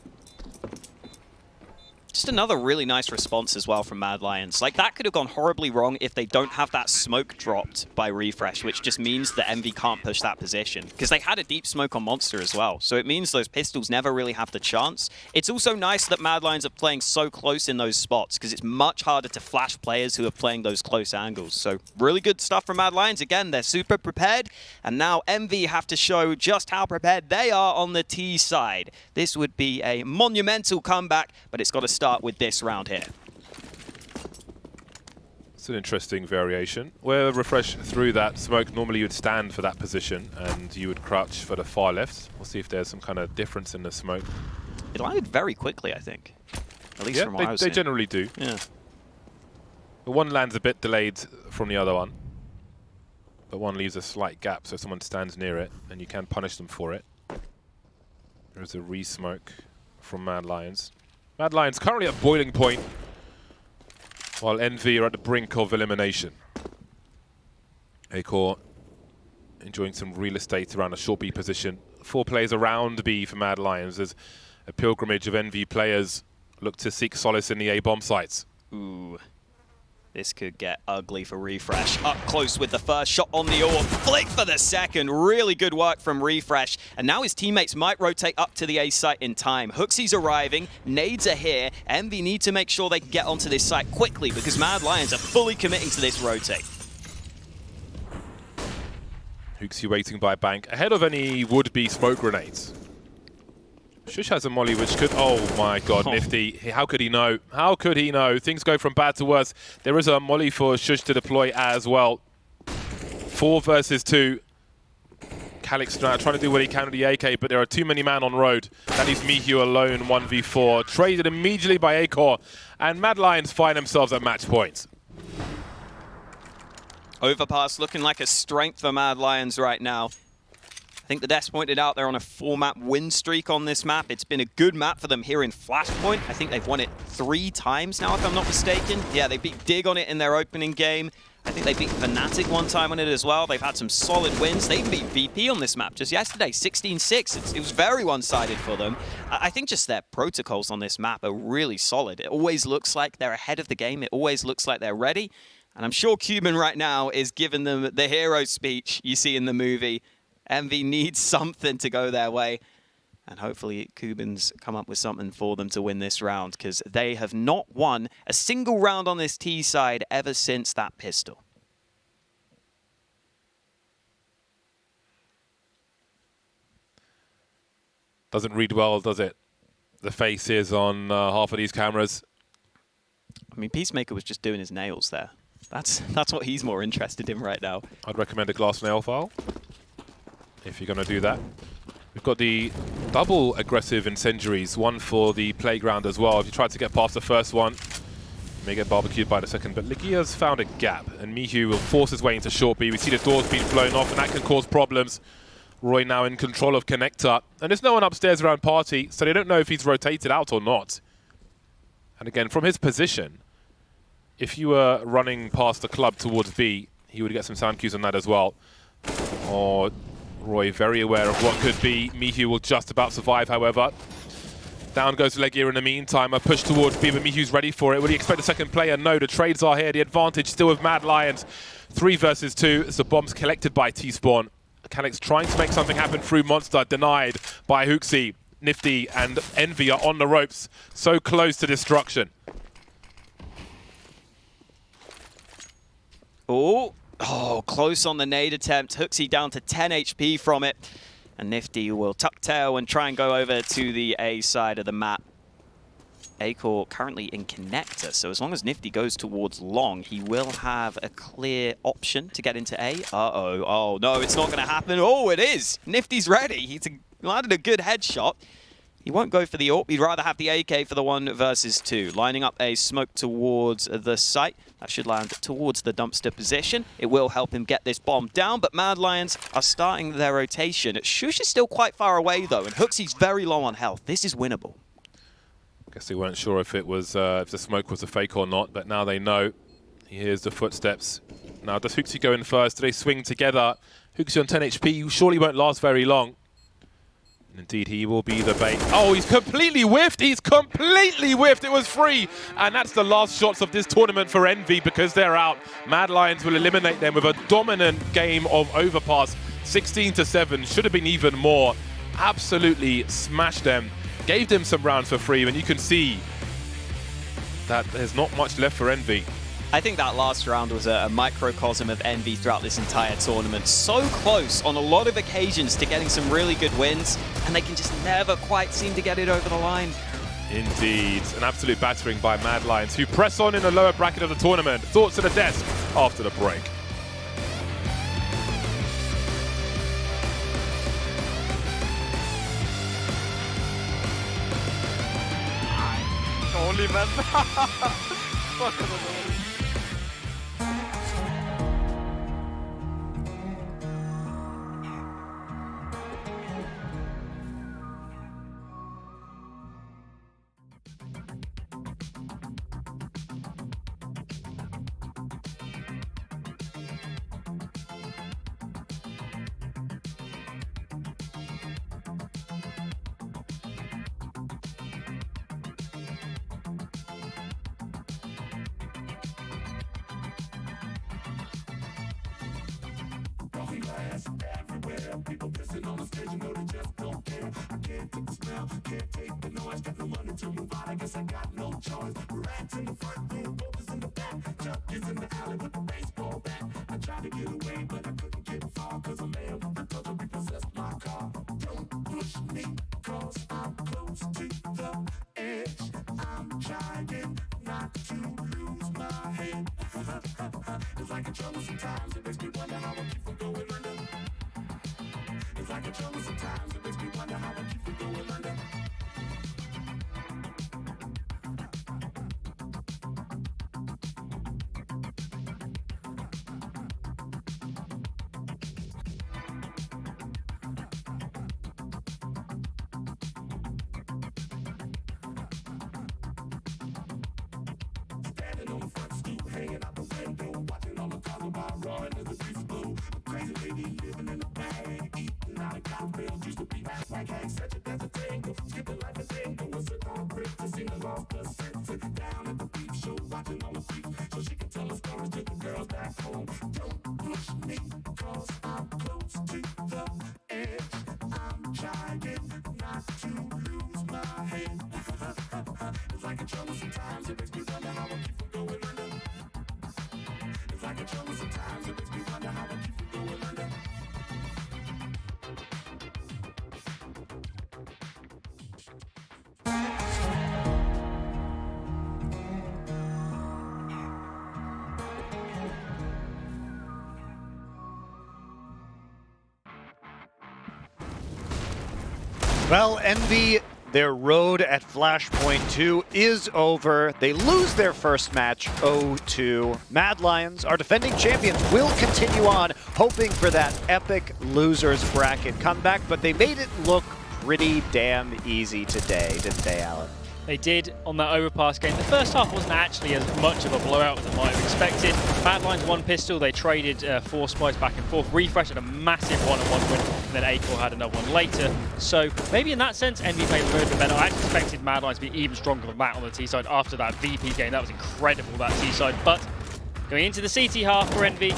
Just another really nice response as well from Mad Lions. Like, that could have gone horribly wrong if they don't have that smoke dropped by Refresh, which just means that Envy can't push that position. Because they had a deep smoke on Monster as well, so it means those pistols never really have the chance. It's also nice that Mad Lions are playing so close in those spots, because it's much harder to flash players who are playing those close angles. So, really good stuff from Mad Lions. Again, they're super prepared, and now Envy have to show just how prepared they are on the T side. This would be a monumental comeback, but it's got to start with this round here. It's an interesting variation. Where Refresh through that smoke, normally you'd stand for that position and you would crouch for the far left. We'll see if there's some kind of difference in the smoke. It landed very quickly, I think. At least from what I was they seeing. generally do. Yeah. The one lands a bit delayed from the other one, but one leaves a slight gap, so someone stands near it and you can punish them for it. There's a re-smoke from Mad Lions. Mad Lions currently at boiling point, while Envy are at the brink of elimination. A.Core enjoying some real estate around a short B position. 4 players around B for Mad Lions as a pilgrimage of Envy players look to seek solace in the A bomb sites. Ooh. This could get ugly for Refresh. Up close with the first shot on the orb. Flick for the second. Really good work from Refresh. And now his teammates might rotate up to the A site in time. Hooksy's arriving. Nades are here. Envy need to make sure they can get onto this site quickly because Mad Lions are fully committing to this rotate. Hooksy waiting by bank ahead of any would-be smoke grenades. Shush has a molly which could... Oh my god, Nifty. How could he know? How could he know? Things go from bad to worse. There is a molly for Shush to deploy as well. 4 versus 2. Calix trying to do what he can with the AK, but there are too many men on road. That leaves Mihu alone, 1v4. Traded immediately by A.Core, and Mad Lions find themselves at match point. Overpass looking like a strength for Mad Lions right now. I think the Desk pointed out they're on a 4-map win streak on this map. It's been a good map for them here in Flashpoint. I think they've won it 3 times now, if I'm not mistaken. Yeah, they beat Dig on it in their opening game. I think they beat Fnatic one time on it as well. They've had some solid wins. They even beat VP on this map just yesterday, 16-6. It was very one-sided for them. I think just their protocols on this map are really solid. It always looks like they're ahead of the game. It always looks like they're ready. And I'm sure Cuban right now is giving them the hero speech you see in the movie. Envy needs something to go their way. And hopefully Cubans come up with something for them to win this round, because they have not won a single round on this T side ever since that pistol. Doesn't read well, does it? The face is on half of these cameras. I mean, Peacemaker was just doing his nails there. That's what he's more interested in right now. I'd recommend a glass nail file if you're going to do that. We've got the double aggressive incendiaries, one for the playground as well. If you try to get past the first one, you may get barbecued by the second. But Ligia's found a gap, and Mihu will force his way into short B. We see the doors being blown off, and that can cause problems. Roy now in control of Connector. And there's no one upstairs around Party, so they don't know if he's rotated out or not. And again, from his position, if you were running past the club towards B, he would get some sound cues on that as well. Or Roy very aware of what could be. Mihu will just about survive, however. Down goes Legia in the meantime. A push towards B, but Mihu's ready for it. Will he expect a second player? No, the trades are here. The advantage still with Mad Lions. 3 versus 2 as the bombs collected by T-Spawn. Calix trying to make something happen through Monster, denied by Hooksy. Nifty and Envy are on the ropes, so close to destruction. Oh, close on the nade attempt. Hooksy down to 10 HP from it. And Nifty will tuck tail and try and go over to the A side of the map. A-Core currently in Connector, so as long as Nifty goes towards long, he will have a clear option to get into A. Uh-oh. Oh, no, it's not going to happen. Oh, it is. Nifty's ready. He's landed a good headshot. He won't go for the AWP. He'd rather have the AK for the 1 versus 2. Lining up a smoke towards the site. That should land towards the dumpster position. It will help him get this bomb down, but Mad Lions are starting their rotation. Shush is still quite far away, though, and Hooksy's very low on health. This is winnable. Guess they weren't sure if it was if the smoke was a fake or not, but now they know. He hears the footsteps. Now, does Hooksy go in first? Do they swing together? Hooksy on 10 HP, surely won't last very long. Indeed, he will be the bait. Oh, he's completely whiffed. He's completely whiffed. It was free. And that's the last shots of this tournament for Envy because they're out. Mad Lions will eliminate them with a dominant game of Overpass. 16-7. Should have been even more. Absolutely smashed them. Gave them some rounds for free. And you can see that there's not much left for Envy. I think that last round was a microcosm of Envy throughout this entire tournament. So close on a lot of occasions to getting some really good wins, and they can just never quite seem to get it over the line. Indeed, an absolute battering by Mad Lions, who press on in the lower bracket of the tournament. Thoughts to the desk after the break. Only man. Fuck it. Well, Envy, their road at Flashpoint 2 is over. They lose their first match 0-2. Mad Lions, our defending champions, will continue on, hoping for that epic losers bracket comeback, but they made it look pretty damn easy today, didn't they, Alan? They did on that Overpass game. The first half wasn't actually as much of a blowout as I might have expected. Mad Lions won pistol, they traded 4 spies back and forth. Refresh had a massive one-on-one win, and then A-Core had another one later. So maybe in that sense, Envy played a little bit better. I actually expected Mad Lions to be even stronger than that on the T-side after that VP game. That was incredible, that T-side. But going into the CT half for Envy,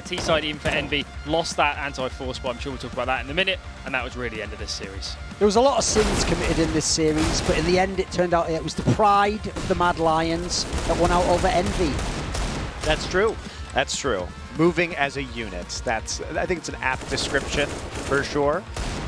T-side even for Envy, lost that anti-force, but I'm sure we'll talk about that in a minute, and that was really the end of this series. There was a lot of sins committed in this series, but in the end it turned out it was the pride of the Mad Lions that won out over Envy. That's true. That's true. Moving as a unit. That's, I think it's an apt description for sure.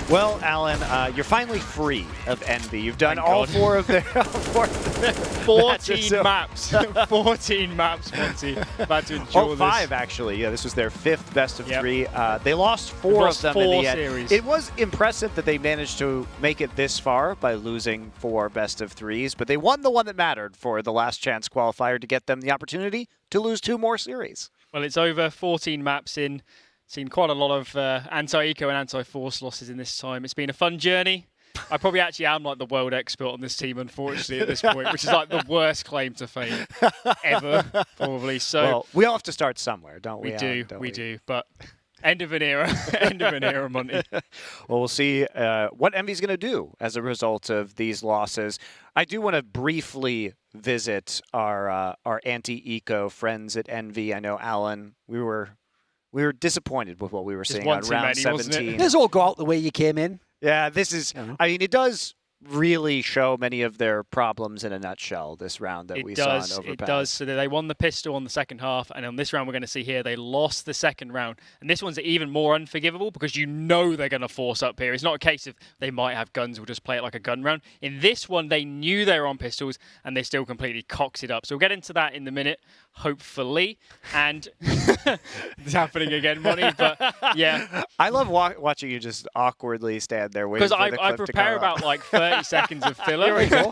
Well, Alan, you're finally free of Envy. You've done all 4 of their 14 maps. 14 maps, Monty. About to endure this. 5 actually. Yeah, this was their 5th best of 3. They lost 4 of them in the end. Series. It was impressive that they managed to make it this far by losing 4 best of 3s, but they won the one that mattered for the last chance qualifier to get them the opportunity to lose 2 more series. Well, it's over 14 maps in. Seen quite a lot of anti-eco and anti-force losses in this time. It's been a fun journey. I probably actually am like the world expert on this team, unfortunately, at this point, which is like the worst claim to fame ever, probably. So well, we all have to start somewhere, don't we? We do. But End of an era. End of an era, Monty. Well, we'll see what Envy's going to do as a result of these losses. I do want to briefly visit our anti-eco friends at Envy. I know, Alan, we were disappointed with what we were Just seeing one on too round many, wasn't it? 17. Let's all go out the way you came in. Yeah, this is. I mean, it does really show many of their problems in a nutshell. This round that we saw on Overpass. It does. So they won the pistol on the second half, and on this round we're going to see here they lost the second round, and this one's even more unforgivable because you know they're going to force up here. It's not a case of they might have guns, we'll just play it like a gun round. In this one, they knew they were on pistols, and they still completely cocked it up. So we'll get into that in a minute, hopefully. And it's happening again, Monty. But yeah, I love watching you just awkwardly stand there waiting because for the clip I to prepare come about up. like 30 seconds of filler. Here we go.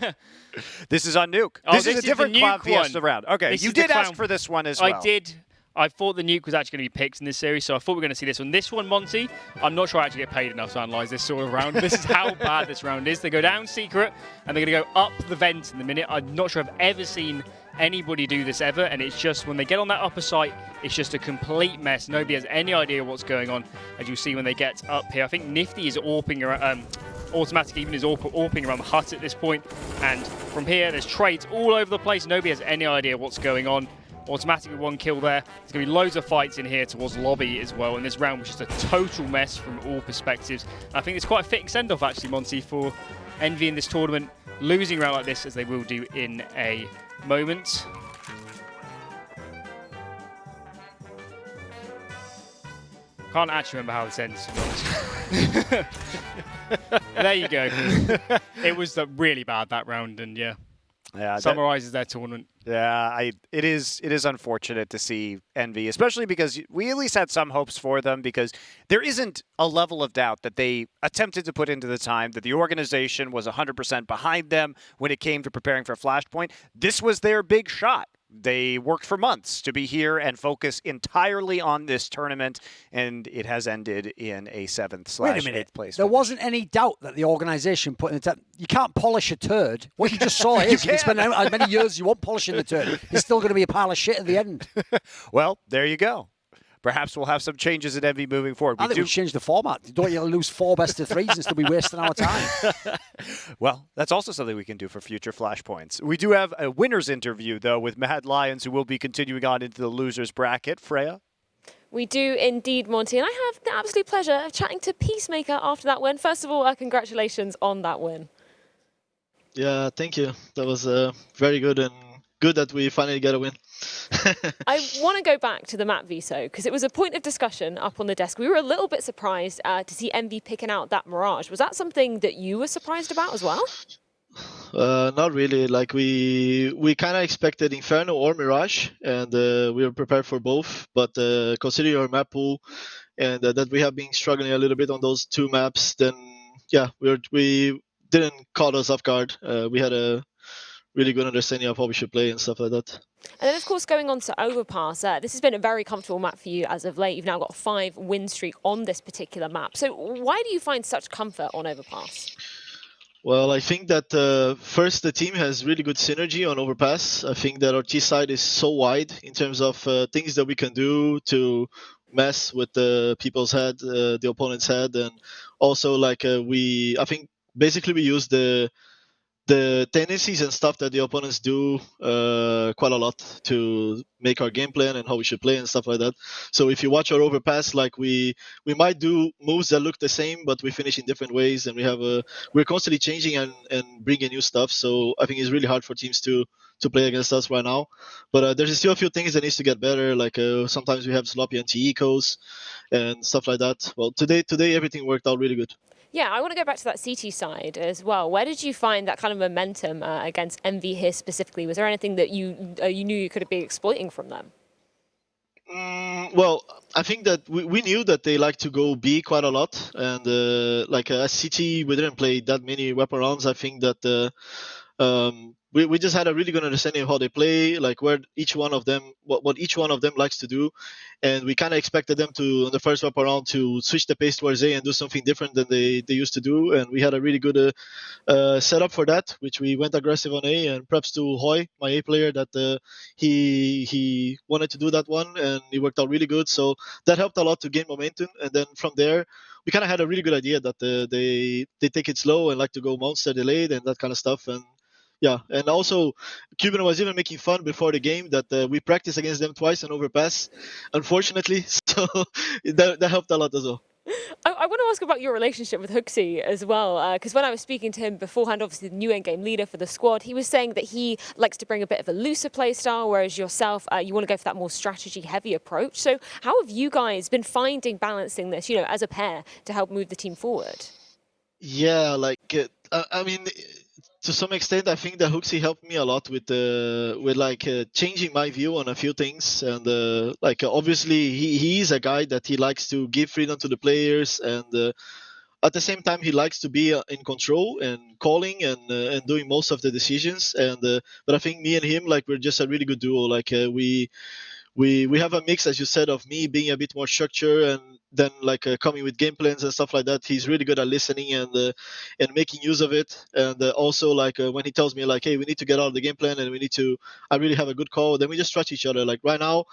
This is on Nuke. Oh, this is a different the Clown Nuke Fiesta one. round. Okay, This you is the did ask Clown- for this one as well. I did. I thought the Nuke was actually going to be picked in this series, so I thought we were going to see this one. This one, Monty, I'm not sure I actually get paid enough to analyse this sort of round. This is how bad this round is. They go down secret, and they're going to go up the vent in the minute. I'm not sure I've ever seen anybody do this ever, and it's just when they get on that upper site, it's just a complete mess. Nobody has any idea what's going on, as you'll see when they get up here. I think Nifty is AWPing around, Automatic even is AWPing around the hut at this point, and from here there's trades all over the place. Nobody has any idea what's going on. Automatic with one kill there. There's going to be loads of fights in here towards lobby as well, and this round was just a total mess from all perspectives. I think it's quite a fitting send-off actually, Monty, for Envy in this tournament, losing a round like this as they will do in a moment. Can't actually remember how this ends, to be honest. There you go. It was really bad that round, and yeah, summarises their tournament. Yeah, it is unfortunate to see Envy, especially because we at least had some hopes for them, because there isn't a level of doubt that they attempted to put into the time, that the organization was 100% behind them when it came to preparing for Flashpoint. This was their big shot. They worked for months to be here and focus entirely on this tournament, and it has ended in a 7th/8th place. There wasn't any doubt that the organisation put in the you can't polish a turd. What you just saw is you can spend how many years you want polishing the turd. It's still going to be a pile of shit at the end. Well, there you go. Perhaps we'll have some changes at Envy moving forward. I think we change the format. Don't you lose 4 best-of-3s and still be wasting our time. Well, that's also something we can do for future Flashpoints. We do have a winner's interview, though, with Mad Lions, who will be continuing on into the losers bracket. Freya? We do indeed, Monty, and I have the absolute pleasure of chatting to Peacemaker after that win. First of all, congratulations on that win. Yeah, thank you. That was very good, and good that we finally get a win. I want to go back to the map Viso, because it was a point of discussion up on the desk. We were a little bit surprised to see Envy picking out that Mirage. Was that something that you were surprised about as well? Not really. Like we kind of expected Inferno or Mirage, and we were prepared for both. But considering our map pool and that we have been struggling a little bit on those 2 maps, then yeah, we didn't caught us off guard. We had a really good understanding of how we should play and stuff like that. And then, of course, going on to Overpass, this has been a very comfortable map for you as of late. You've now got a 5 win streak on this particular map. So why do you find such comfort on Overpass? Well, I think that first, the team has really good synergy on Overpass. I think that our T side is so wide in terms of things that we can do to mess with the people's head, the opponent's head, and also like I think basically we use the tendencies and stuff that the opponents do quite a lot to make our game plan and how we should play and stuff like that. So if you watch our Overpass, like we might do moves that look the same, but we finish in different ways, and we're constantly changing and bringing new stuff. So I think it's really hard for teams to play against us right now. But there's still a few things that needs to get better. Like sometimes we have sloppy anti-ecos and stuff like that. Well, today everything worked out really good. Yeah, I want to go back to that CT side as well. Where did you find that kind of momentum against Envy here specifically? Was there anything that you knew you could be exploiting from them? Well, I think that we knew that they like to go B quite a lot. And as CT, we didn't play that many weapon rounds. I think that we just had a really good understanding of how they play, like where each one of them, what each one of them likes to do, and we kind of expected them to, in the first wrap around, to switch the pace towards A and do something different than they used to do, and we had a really good setup for that, which we went aggressive on A, and props to Hoy, my A player, that he wanted to do that one, and it worked out really good, so that helped a lot to gain momentum, and then from there, we kind of had a really good idea that they take it slow and like to go monster delayed and that kind of stuff, and yeah, and also Cuban was even making fun before the game that we practiced against them twice on Overpass, unfortunately, so that helped a lot as well. I want to ask about your relationship with Hooksy as well, because when I was speaking to him beforehand, obviously the new endgame leader for the squad, he was saying that he likes to bring a bit of a looser play style, whereas yourself, you want to go for that more strategy-heavy approach. So how have you guys been finding balancing this, you know, as a pair to help move the team forward? Yeah, like I mean, to some extent, I think that Hooksy helped me a lot with changing my view on a few things, and obviously he's a guy that he likes to give freedom to the players, and at the same time he likes to be in control and calling and doing most of the decisions. And but I think me and him, like, we're just a really good duo. Like we have a mix, as you said, of me being a bit more structured and then coming with game plans and stuff like that. He's really good at listening and making use of it. And also when he tells me like, hey, we need to get out of the game plan and I really have a good call, then we just trust each other. Like right now,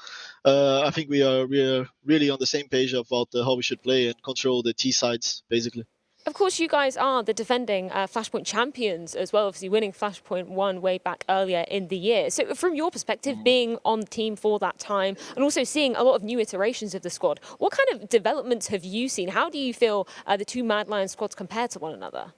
I think we are really on the same page about how we should play and control the T sides basically. Of course, you guys are the defending Flashpoint champions as well, obviously winning Flashpoint 1 way back earlier in the year. So from your perspective, being on the team for that time and also seeing a lot of new iterations of the squad, what kind of developments have you seen? How do you feel the two Mad Lions squads compare to one another?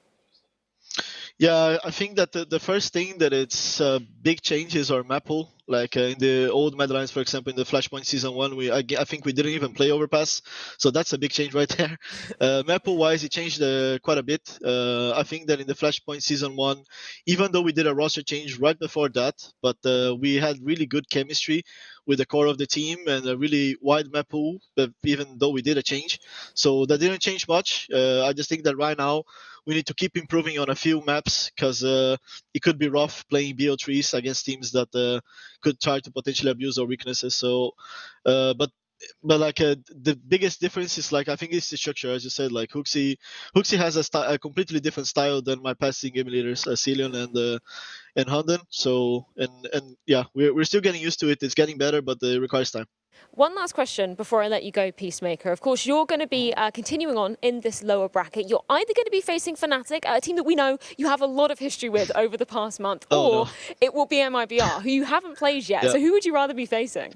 Yeah, I think that the first thing that it's big change is our map pool. Like in the old Mad Lions, for example, in the Flashpoint Season 1, I think we didn't even play Overpass. So that's a big change right there. Map pool-wise, it changed quite a bit. I think that in the Flashpoint Season 1, even though we did a roster change right before that, but we had really good chemistry with the core of the team and a really wide map pool, even though we did a change. So that didn't change much. I just think that right now, we need to keep improving on a few maps because it could be rough playing BO3s against teams that could try to potentially abuse our weaknesses. So, but the biggest difference is I think it's the structure, as you said. Like Hooksy has a completely different style than my past game leaders, Celion and Hunden. So and yeah, we're still getting used to it. It's getting better, but it requires time. One last question before I let you go, Peacemaker. Of course, you're going to be continuing on in this lower bracket. You're either going to be facing Fnatic, a team that we know you have a lot of history with over the past month, or it will be MIBR, who you haven't played yet. Yeah. So who would you rather be facing?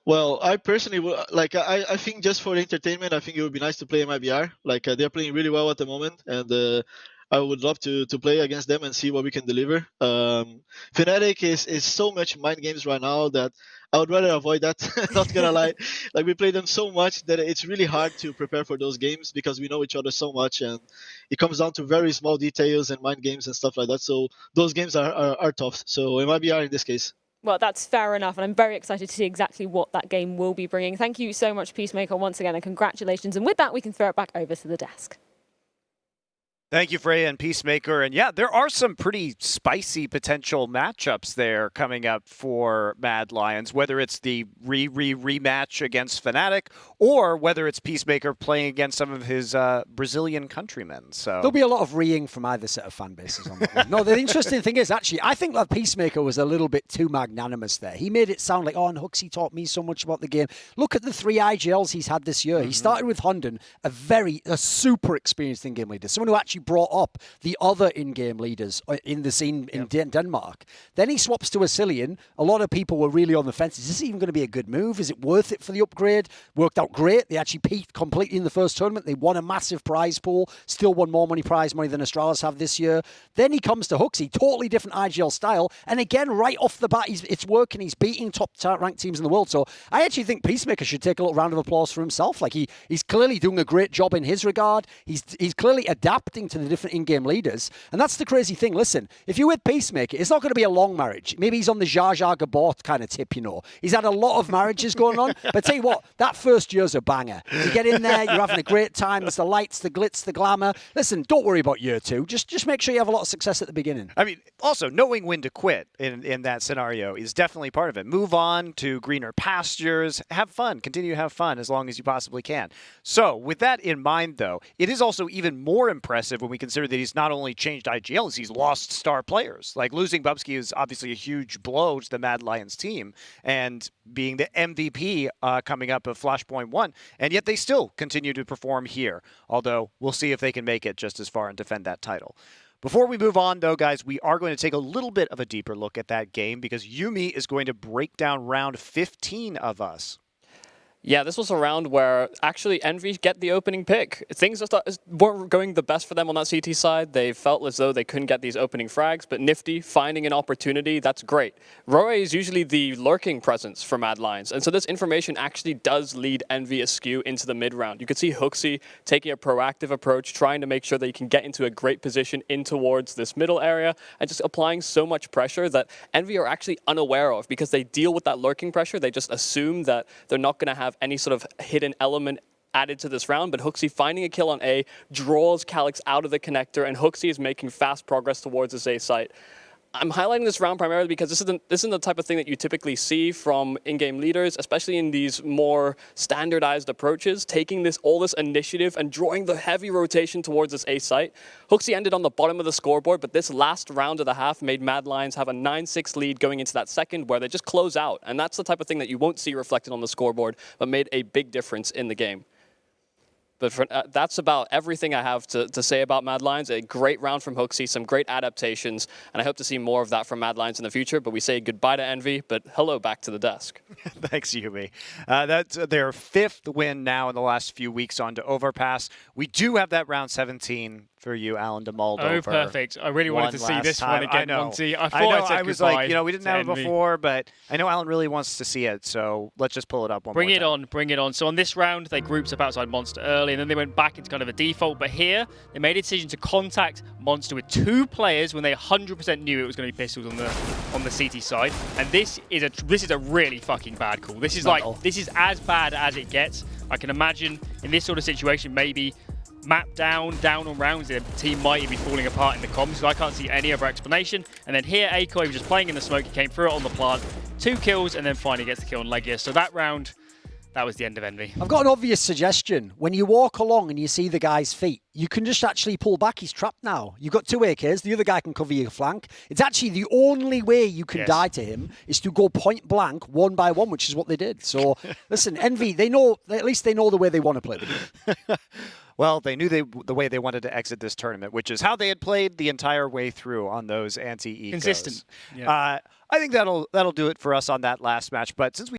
Well, I personally would I think just for the entertainment, I think it would be nice to play MIBR. They're playing really well at the moment, and I would love to play against them and see what we can deliver. Fnatic is so much mind games right now that I would rather avoid that. Not gonna lie, we play them so much that it's really hard to prepare for those games because we know each other so much, and it comes down to very small details and mind games and stuff like that. So those games are tough. So MIBR in this case. Well, that's fair enough, and I'm very excited to see exactly what that game will be bringing. Thank you so much, Peacemaker, once again, and congratulations. And with that, we can throw it back over to the desk. Thank you, Freya and Peacemaker. And yeah, there are some pretty spicy potential matchups there coming up for Mad Lions, whether it's the rematch against Fnatic or whether it's Peacemaker playing against some of his Brazilian countrymen. So there'll be a lot of reeing from either set of fan bases on that one. No, the interesting thing is, actually, I think that Peacemaker was a little bit too magnanimous there. He made it sound like, and Hooksy taught me so much about the game. Look at the 3 IGLs he's had this year. He started with Hunden, a super experienced in-game leader, someone who actually brought up the other in-game leaders in the scene in Denmark. Then he swaps to Celion. A lot of people were really on the fence. Is this even going to be a good move? Is it worth it for the upgrade? Worked out great. They actually peaked completely in the first tournament. They won a massive prize pool. Still won more prize money than Astralis have this year. Then he comes to Hooksy, totally different IGL style. And again, right off the bat, it's working. He's beating top-ranked teams in the world. So I actually think Peacemaker should take a little round of applause for himself. He's clearly doing a great job in his regard. He's clearly adapting to the different in-game leaders. And that's the crazy thing. Listen, if you're with Peacemaker, it's not going to be a long marriage. Maybe he's on the Jar Jar Gabor kind of tip, you know. He's had a lot of marriages going on. But tell you what, that first year's a banger. You get in there, you're having a great time. There's the lights, the glitz, the glamour. Listen, don't worry about year 2. Just make sure you have a lot of success at the beginning. I mean, also, knowing when to quit in that scenario is definitely part of it. Move on to greener pastures. Have fun. Continue to have fun as long as you possibly can. So, with that in mind, though, it is also even more impressive when we consider that he's not only changed IGLs, he's lost star players. Like, losing Bubsky is obviously a huge blow to the Mad Lions team, and being the MVP coming up of Flashpoint 1, and yet they still continue to perform here, although we'll see if they can make it just as far and defend that title. Before we move on, though, guys, we are going to take a little bit of a deeper look at that game because Yumi is going to break down round 15 of us. Yeah, this was a round where actually Envy get the opening pick. Things weren't going the best for them on that CT side. They felt as though they couldn't get these opening frags, but Nifty finding an opportunity, that's great. Roe is usually the lurking presence for Mad Lions, and so this information actually does lead Envy askew into the mid-round. You could see Hooksy taking a proactive approach, trying to make sure that he can get into a great position in towards this middle area, and just applying so much pressure that Envy are actually unaware of because they deal with that lurking pressure. They just assume that they're not going to have any sort of hidden element added to this round, but Hooksy finding a kill on A, draws Calyx out of the connector, and Hooksy is making fast progress towards this A site. I'm highlighting this round primarily because this isn't the type of thing that you typically see from in-game leaders, especially in these more standardized approaches, taking all this initiative and drawing the heavy rotation towards this A site. Hooksy ended on the bottom of the scoreboard, but this last round of the half made Mad Lions have a 9-6 lead going into that second where they just close out, and that's the type of thing that you won't see reflected on the scoreboard, but made a big difference in the game. But that's about everything I have to say about Mad Lions. A great round from Hooksy, some great adaptations, and I hope to see more of that from Mad Lions in the future. But we say goodbye to Envy, but hello back to the desk. Thanks, Yumi. That's their 5th win now in the last few weeks on to Overpass. We do have that round 17 for you, Alan de Moldova. Oh, perfect. I really wanted to see this one again, Monty. I thought I said I was like, we didn't have it before, but I know Alan really wants to see it, so let's just pull it up one more time. Bring it on. So on this round, they grouped up outside Monster early, and then they went back into kind of a default. But here, they made a decision to contact Monster with 2 players when they 100% knew it was going to be pistols on the CT side. And this is a really fucking bad call. This is this is as bad as it gets. I can imagine in this sort of situation, maybe map down on rounds, the team might be falling apart in the comms, so I can't see any other explanation. And then here, Akoi was just playing in the smoke, he came through it on the plant, 2 kills, and then finally gets the kill on Legia. So that round, that was the end of Envy. I've got an obvious suggestion. When you walk along and you see the guy's feet, you can just actually pull back. He's trapped now. You've got 2 AKs. The other guy can cover your flank. It's actually the only way you can die to him is to go point blank 1 by 1, which is what they did. So, listen, Envy, at least they know the way they want to play the game. Well, they knew the way they wanted to exit this tournament, which is how they had played the entire way through on those anti-ecos. Consistent. Yeah. I think that'll do it for us on that last match. But since we